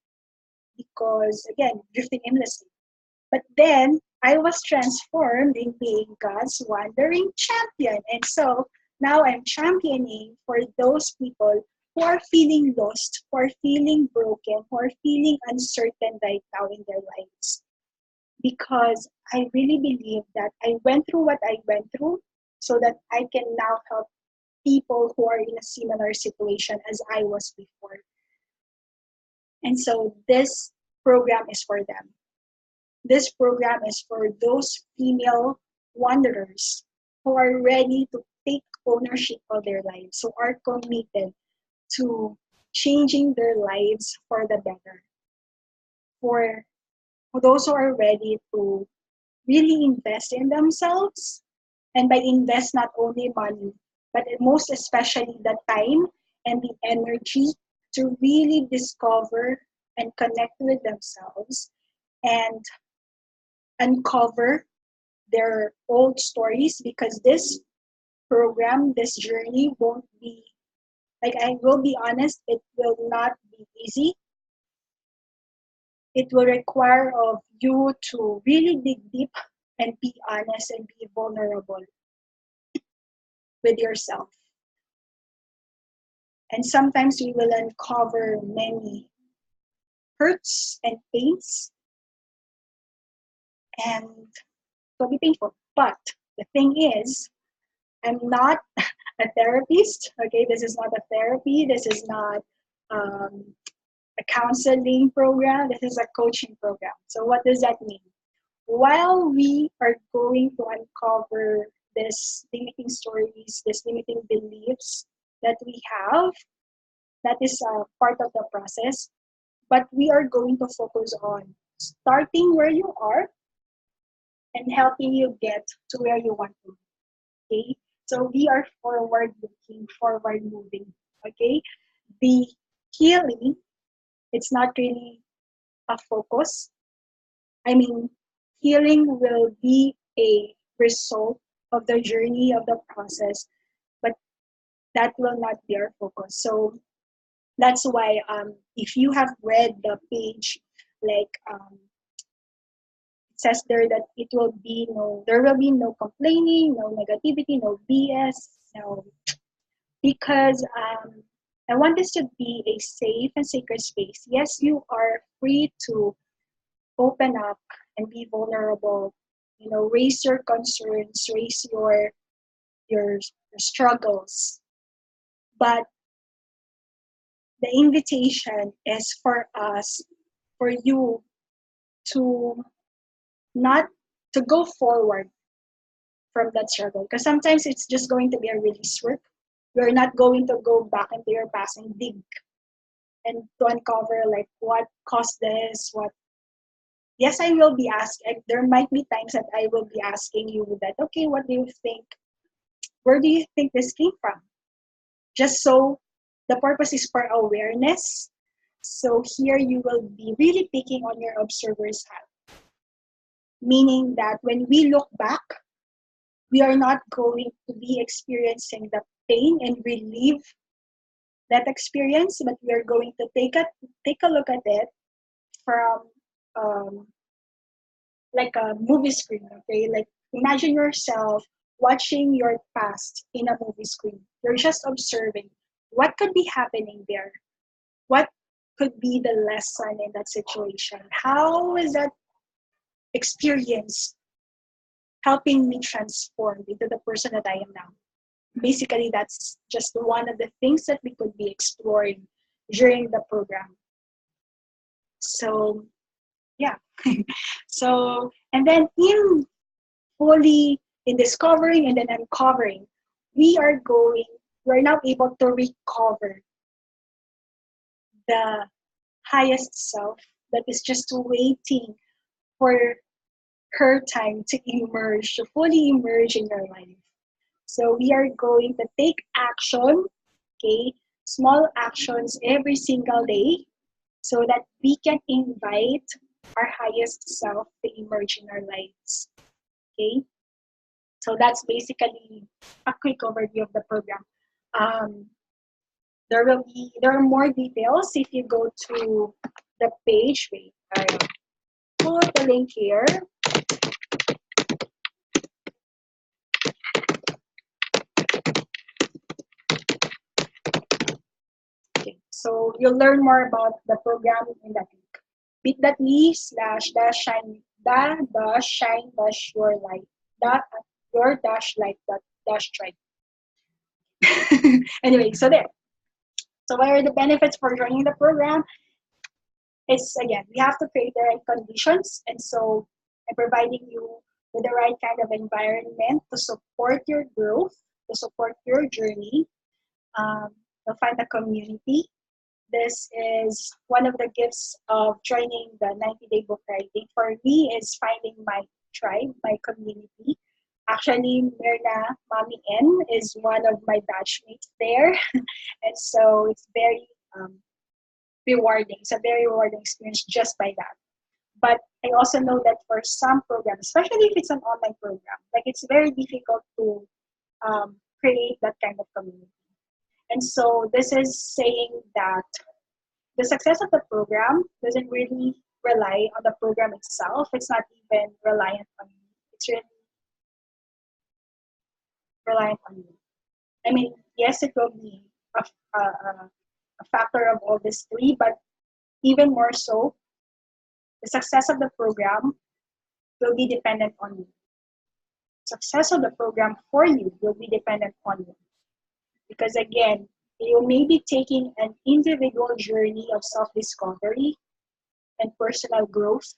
because again, drifting aimlessly. But then I was transformed in being God's wandering champion. And so now I'm championing for those people who are feeling lost, who are feeling broken, who are feeling uncertain right now in their lives. Because I really believe that I went through what I went through so that I can now help people who are in a similar situation as I was before. And so this program is for them. This program is for those female wanderers who are ready to take ownership of their lives, who are committed to changing their lives for the better. For those who are ready to really invest in themselves, and by invest, not only money, but most especially the time and the energy to really discover and connect with themselves and uncover their old stories, because this program, this journey won't be, like, I will be honest, it will not be easy. It will require of you to really dig deep and be honest and be vulnerable with yourself. And sometimes we will uncover many hurts and pains, and it will be painful. But the thing is, I'm not a therapist. Okay, this is not a therapy. This is not a counseling program. This is a coaching program. So what does that mean? While we are going to uncover these limiting stories, these limiting beliefs that we have, that is part of the process. But we are going to focus on starting where you are and helping you get to where you want to be. Okay? So we are forward looking, forward moving. Okay? The healing, it's not really a focus. I mean, healing will be a result of the journey of the process, but that will not be our focus. So that's why if you have read the page, like it says there that there will be no complaining, no negativity, no BS, no, because I want this to be a safe and sacred space. Yes, you are free to open up and be vulnerable. Raise your concerns, raise your struggles, but the invitation is for us, for you to not to go forward from that struggle, because sometimes it's just going to be a release work. You're not going to go back into your past and dig and to uncover like what caused this, what. Yes, I will be asking, there might be times that I will be asking you that, okay, what do you think, where do you think this came from? Just so the purpose is for awareness. So here you will be really taking on your observer's hat, meaning that when we look back, we are not going to be experiencing the pain and relief that experience, but we are going to take a look at it from um, like a movie screen. Okay, like imagine yourself watching your past in a movie screen. You're just observing what could be happening there. What could be the lesson in that situation? How is that experience helping me transform into the person that I am now? Basically, that's just one of the things that we could be exploring during the program. So, yeah. So, and then in discovering and then uncovering, we're now able to recover the highest self that is just waiting for her time to emerge, to fully emerge in your life. So we are going to take action, okay, small actions every single day so that we can invite our highest self to emerge in our lives. Okay? So that's basically a quick overview of the program. Um, there are more details if you go to the page. Wait, I put the link here. Okay, so you'll learn more about the program in that link. bit.ly/shine your light dot your dash light dot dash tribe. Anyway, so there. So what are the benefits for joining the program? It's again, we have to create the right conditions, and so I'm providing you with the right kind of environment to support your growth, to support your journey. You'll find a community. This is one of the gifts of joining the 90-day book writing. For me, is finding my tribe, my community. Actually, Mirna Mami N is one of my batchmates there. And so it's very rewarding. It's a very rewarding experience just by that. But I also know that for some programs, especially if it's an online program, like it's very difficult to create that kind of community. And so this is saying that the success of the program doesn't really rely on the program itself. It's not even reliant on you. It's really reliant on you. I mean, yes, it will be a factor of all these three, but even more so, the success of the program will be dependent on you. Success of the program for you will be dependent on you. Because again, you may be taking an individual journey of self-discovery and personal growth,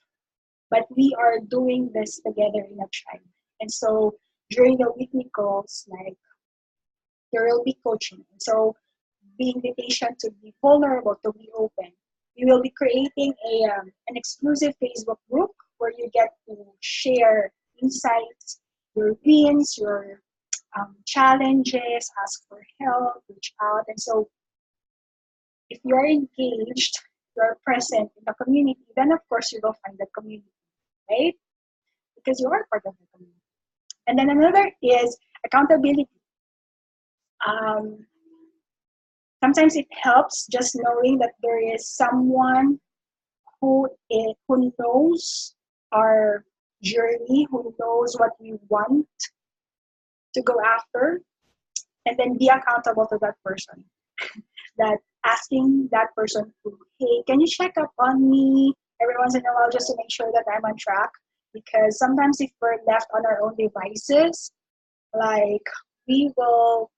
but we are doing this together in a tribe. And so during the weekly calls, like there will be coaching. So the invitation to be vulnerable, to be open. We will be creating an exclusive Facebook group where you get to share insights, your wins, your challenges, ask for help, reach out. And so if you're engaged, you're present in the community, then of course you will find the community, right? Because you are part of the community. And then another is accountability. Sometimes it helps just knowing that there is someone who knows our journey, who knows what we want to go after, and then be accountable to that person. That asking that person to, hey, can you check up on me every once in a while just to make sure that I'm on track? Because sometimes if we're left on our own devices, like we will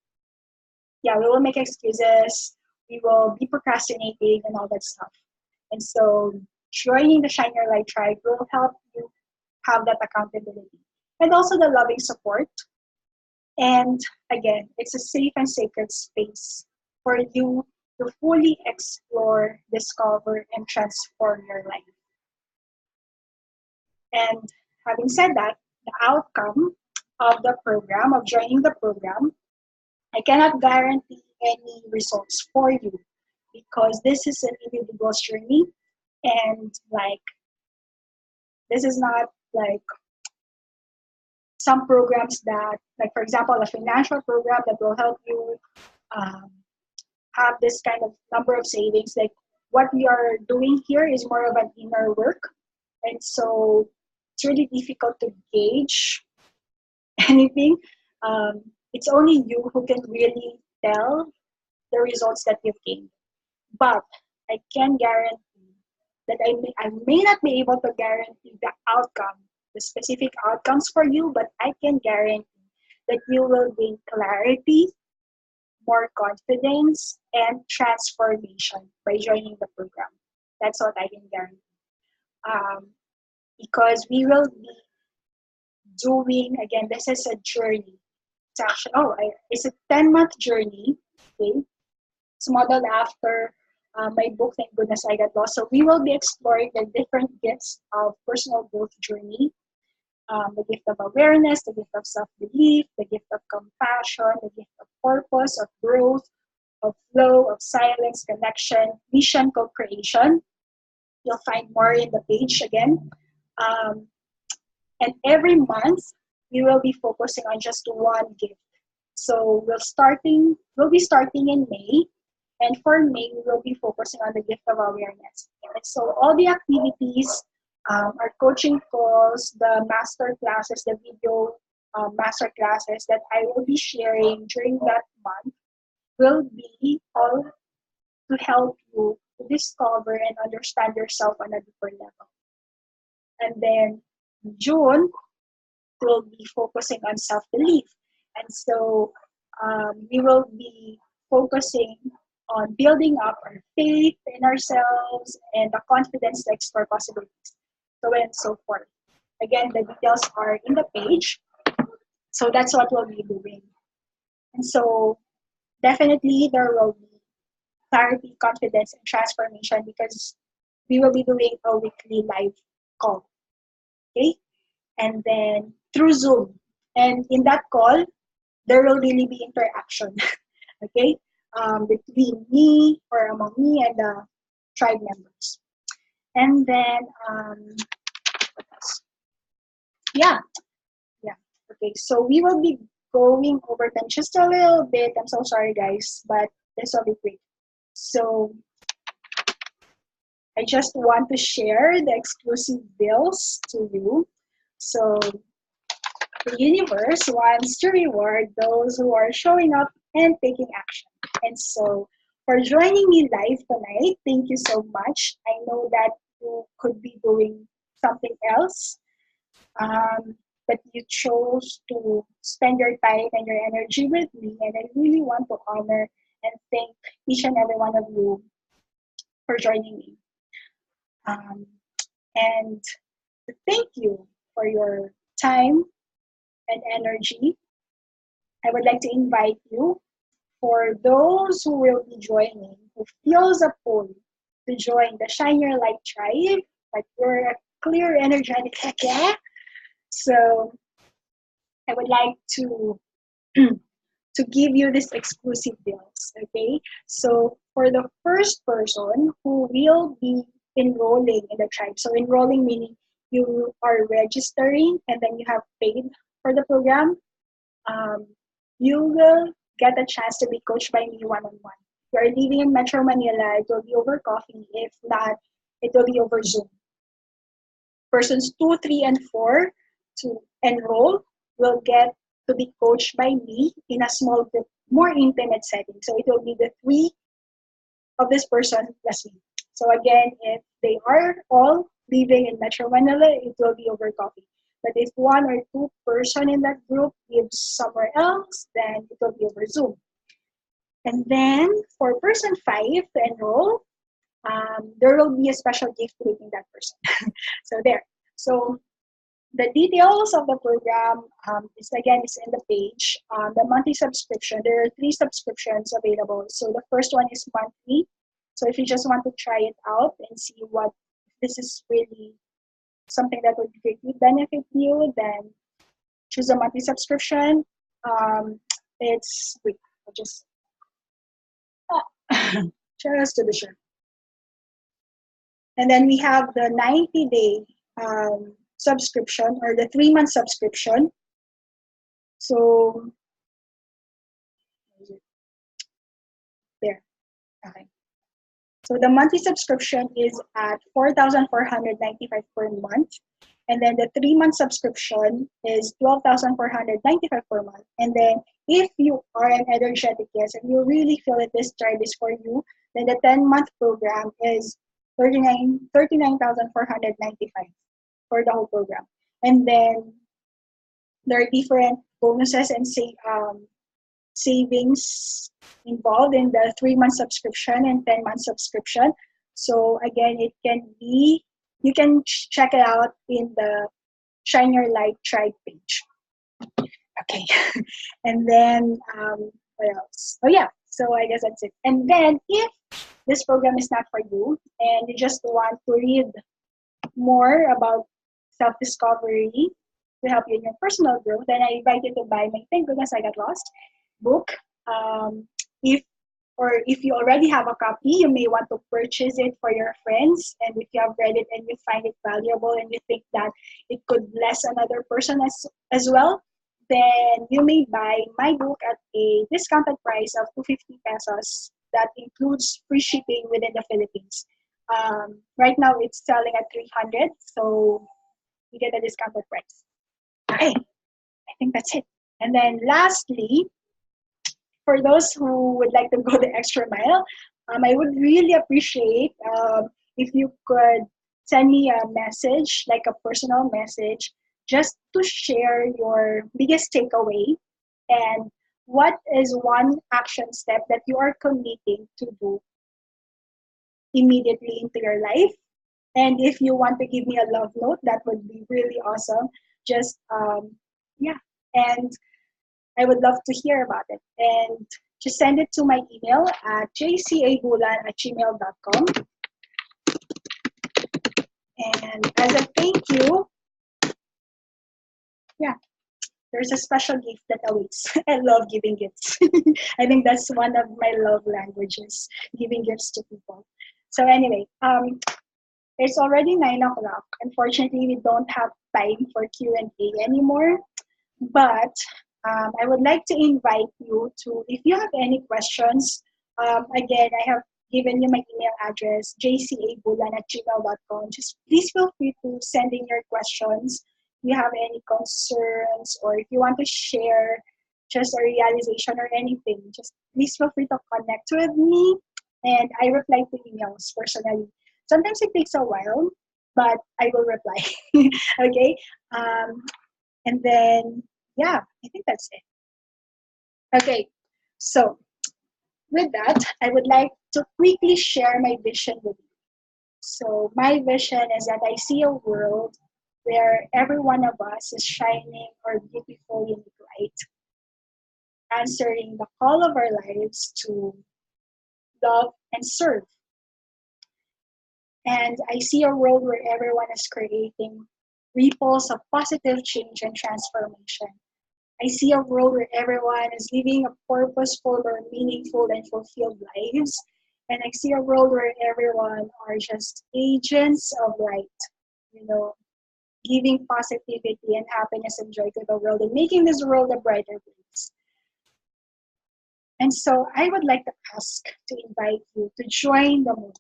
make excuses, we will be procrastinating and all that stuff. And so joining the Shine Your Light Tribe will help you have that accountability. And also the loving support. And again, it's a safe and sacred space for you to fully explore, discover, and transform your life. And having said that, the outcome of the program, of joining the program, I cannot guarantee any results for you because this is an individual's journey, and like this is not like some programs that, like for example, a financial program that will help you have this kind of number of savings. Like what we are doing here is more of an inner work. And so it's really difficult to gauge anything. It's only you who can really tell the results that you've gained. But I can guarantee that I may not be able to guarantee the outcome, the specific outcomes for you, but I can guarantee that you will gain clarity, more confidence, and transformation by joining the program. That's what I can guarantee. Um, because we will be doing, again, this is a journey. It's actually, it's a 10-month journey. Okay, it's modeled after my book, Thank Goodness I Got Lost. So we will be exploring the different gifts of personal growth journey. The gift of awareness, the gift of self-belief, the gift of compassion, the gift of purpose, of growth, of flow, of silence, connection, mission, co-creation. You'll find more in the page again. And every month, we will be focusing on just one gift. So we'll be starting in May. And for May, we will be focusing on the gift of awareness. And so all the activities, our coaching calls, the master classes, the video master classes that I will be sharing during that month will be all to help you to discover and understand yourself on a deeper level. And then June, we'll be focusing on self-belief. And so we will be focusing on building up our faith in ourselves and the confidence to explore possibilities, so on and so forth. Again, the details are in the page. So that's what we'll be doing. And so definitely there will be clarity, confidence, and transformation because we will be doing a weekly live call. Okay? And then through Zoom. And in that call, there will really be interaction. Okay? Between me or among me and the tribe members. And then, what else? Yeah. Okay, so we will be going over them just a little bit. I'm so sorry, guys, but this will be quick. So I just want to share the exclusive deals to you. So the universe wants to reward those who are showing up and taking action. And so for joining me live tonight, thank you so much. I know that you could be doing something else, but you chose to spend your time and your energy with me. And I really want to honor and thank each and every one of you for joining me. And to thank you for your time and energy, I would like to invite you, for those who will be joining, who feels a pull to join the Shine Your Light tribe, like you're a clear, energetic, heck yeah. So I would like to to give you this exclusive deals, okay? So for the first person who will be enrolling in the tribe, so enrolling meaning you are registering and then you have paid for the program, you will get a chance to be coached by me one-on-one. If you are living in Metro Manila, it will be over coffee. If not, it will be over Zoom. Persons 2, 3, and 4 to enroll will get to be coached by me in a small group, more intimate setting. So it will be the 3 of this person plus me. So again, if they are all living in Metro Manila, it will be over coffee. But if 1 or 2 person in that group lives somewhere else, then it will be over Zoom. And then for person 5 to enroll, there will be a special gift waiting that person. So there. So the details of the program is in the page. The monthly subscription, there are 3 subscriptions available. So the first one is monthly. So if you just want to try it out and see what this is really something that would greatly benefit you, then choose a monthly subscription. It's wait, I'll just share us to the shirt. And then we have the 90-day subscription or the 3-month subscription. So there. Okay. So the monthly subscription is at 4,495 per month. And then the 3-month subscription is 12,495 per month. And then if you are an energetic guest and you really feel that this tribe is for you, then the 10-month program is 39,495 for the whole program. And then there are different bonuses and savings involved in the 3-month subscription and 10-month subscription. So again, it can be, you can check it out in the Shine Your Light Tribe page. Okay. And then what else? Oh yeah, so I guess that's it. And then if this program is not for you and you just want to read more about self-discovery to help you in your personal growth, then I invite you to buy my Thank Goodness I Got Lost book. If if you already have a copy, you may want to purchase it for your friends. And if you have read it and you find it valuable and you think that it could bless another person as well, then you may buy my book at a discounted price of 250 pesos. That includes free shipping within the Philippines. Right now, it's selling at 300, so you get a discounted price. Okay, I think that's it. And then lastly, for those who would like to go the extra mile, I would really appreciate if you could send me a message, like a personal message, just to share your biggest takeaway and what is one action step that you are committing to do immediately into your life. And if you want to give me a love note, that would be really awesome. Just, yeah. And I would love to hear about it. And just send it to my email at jcabulan@gmail.com. And as a thank you, yeah, there's a special gift that awaits. I love giving gifts. I think that's one of my love languages, giving gifts to people. So anyway, it's already 9 o'clock. Unfortunately, we don't have time for Q&A anymore. But I would like to invite you to, if you have any questions, again, I have given you my email address, jcabulan@gmail.com. Just please feel free to send in your questions. If you have any concerns or if you want to share just a realization or anything, just please feel free to connect with me. And I reply to emails personally. Sometimes it takes a while, but I will reply. Okay? And then, yeah, I think that's it. Okay, so with that, I would like to quickly share my vision with you. So my vision is that I see a world where every one of us is shining or beautiful in light, answering the call of our lives to love and serve. And I see a world where everyone is creating ripples of positive change and transformation. I see a world where everyone is living a purposeful or meaningful and fulfilled lives. And I see a world where everyone are just agents of light, giving positivity and happiness and joy to the world and making this world a brighter place. And so I would like to ask to invite you to join the movement.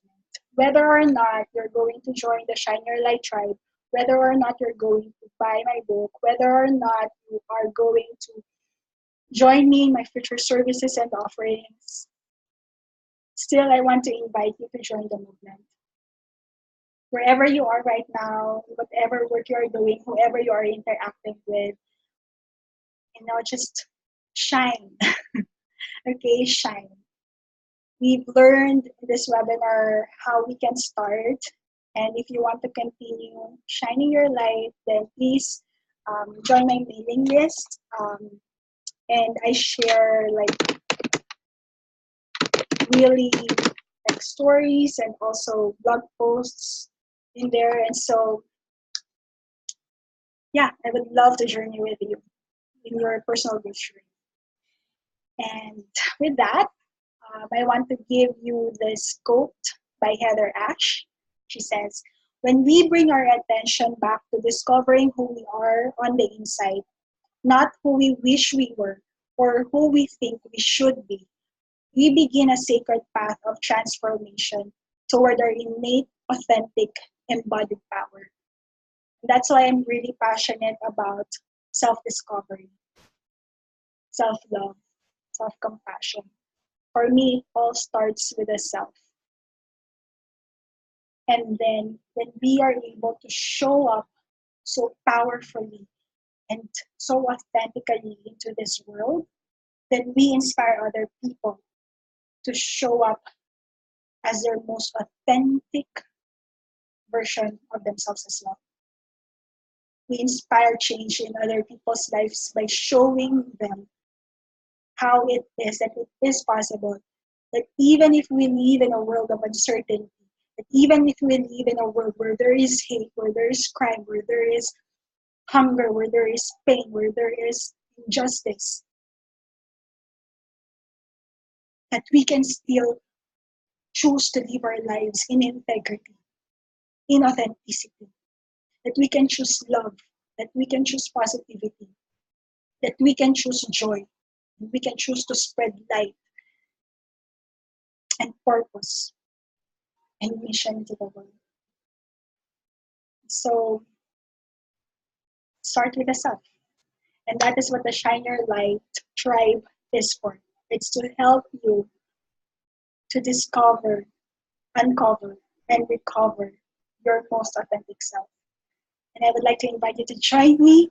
Whether or not you're going to join the Shine Your Light Tribe, whether or not you're going to buy my book, whether or not you are going to join me in my future services and offerings, still I want to invite you to join the movement. Wherever you are right now, whatever work you are doing, whoever you are interacting with, just shine. Okay, shine. We've learned in this webinar how we can start. And if you want to continue shining your light, then please join my mailing list. And I share really stories and also blog posts in there. And so, yeah, I would love to journey with you in your personal growth journey. And with that, I want to give you this quote by Heather Ash. She says, "When we bring our attention back to discovering who we are on the inside, not who we wish we were or who we think we should be, we begin a sacred path of transformation toward our innate, authentic, embodied power. That's why I'm really passionate about self-discovery, self-love, self-compassion. For me, it all starts with the self. And then when we are able to show up so powerfully and so authentically into this world, then we inspire other people to show up as their most authentic version of themselves as well. We inspire change in other people's lives by showing them how it is that it is possible. That even if we live in a world of uncertainty, that even if we live in a world where there is hate, where there is crime, where there is hunger, where there is pain, where there is injustice, that we can still choose to live our lives in integrity, in authenticity, that we can choose love, that we can choose positivity, that we can choose joy, and we can choose to spread light and purpose and mission to the world. So start with the self. And that is what the Shine Your Light tribe is for. It's to help you to discover, uncover, and recover your most authentic self. And I would like to invite you to join me.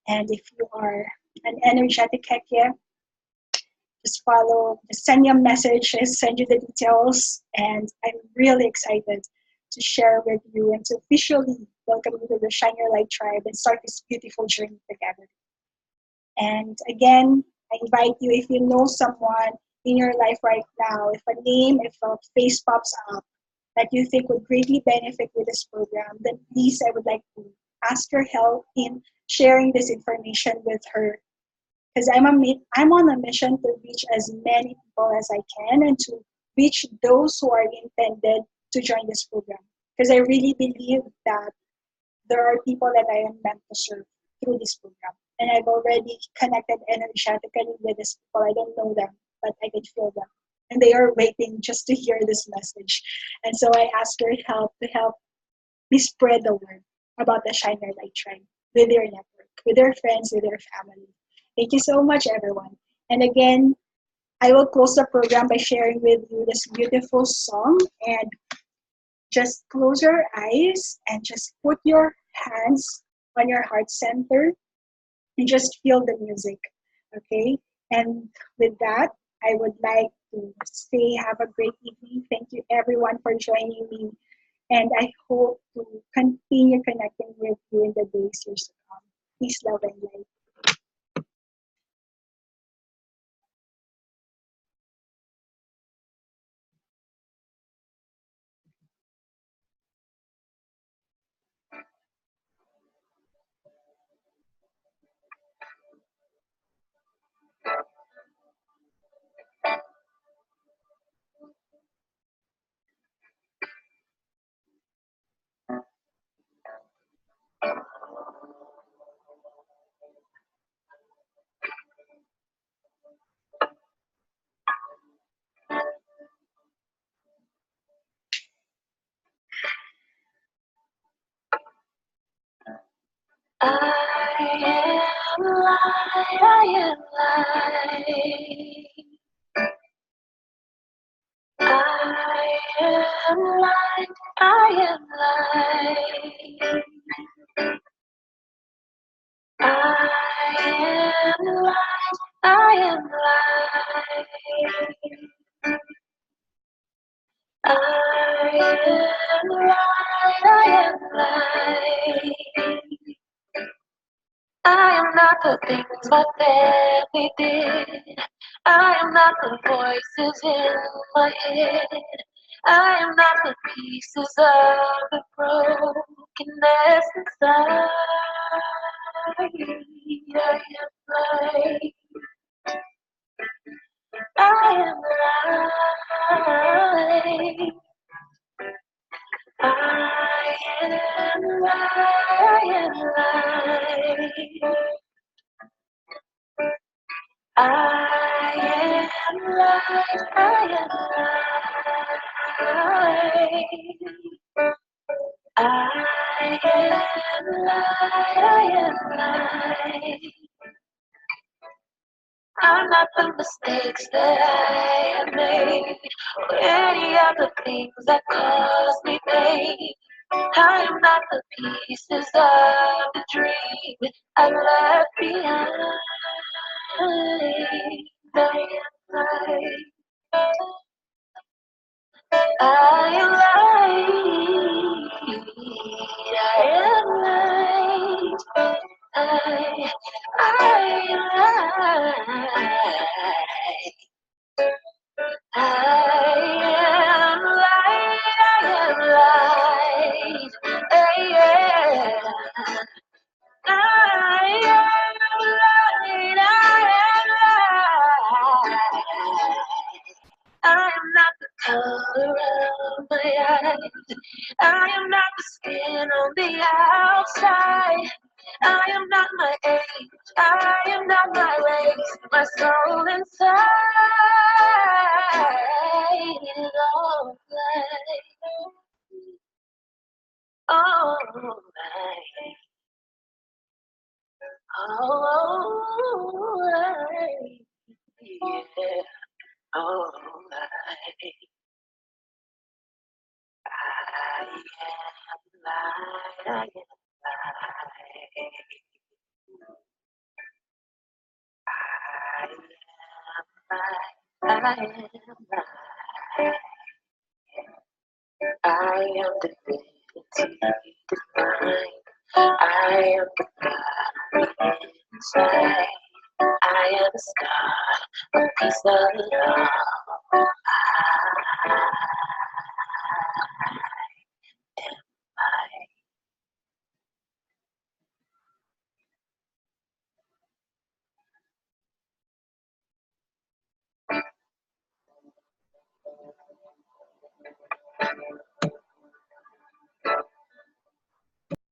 And if you are an energetic Hekya, just follow, just send me a message, just send you the details. And I'm really excited to share with you and to officially welcome you to the Shine Your Light tribe and start this beautiful journey together. And again, I invite you, if you know someone in your life right now, if a name, if a face pops up that you think would greatly benefit with this program, then please, I would like to ask your help in sharing this information with her. Because I'm on a mission to reach as many people as I can and to reach those who are intended to join this program. Because I really believe that there are people that I am meant to serve through this program. And I've already connected energetically with these people. I don't know them, but I can feel them. And they are waiting just to hear this message. And so I ask your help to help me spread the word about the Shine Your Light tribe with your network, with your friends, with your family. Thank you so much, everyone. And again, I will close the program by sharing with you this beautiful song. And just close your eyes and just put your hands on your heart center and just feel the music, okay? And with that, I would like to say have a great evening. Thank you everyone for joining me. And I hope to continue connecting with you in the days, years to come. Peace, love, and light. I am light, I am light. I am light, I am light. I am light, I am light. I am light, I am light. I am not the things my family did. I am not the voices in my head. I am not the pieces of the brokenness inside. I am light. I am light. I am light. I am light. I am light, I am light. I am light, I am light. I'm not the mistakes that I have made, or any of the things that cause me pain. I am not the pieces of the dream I left behind. I am light. I am light. I am light. I am light. I am light, I am light, yeah. I am light, I am not the color of my eyes. I am not the skin on the outside. I am not my age. I am not my race. My soul inside is all black. All right. All right. Yeah. All right. I am light. I am light. I am light. I am divinity divine. I am the God inside. I am a star, a piece of love.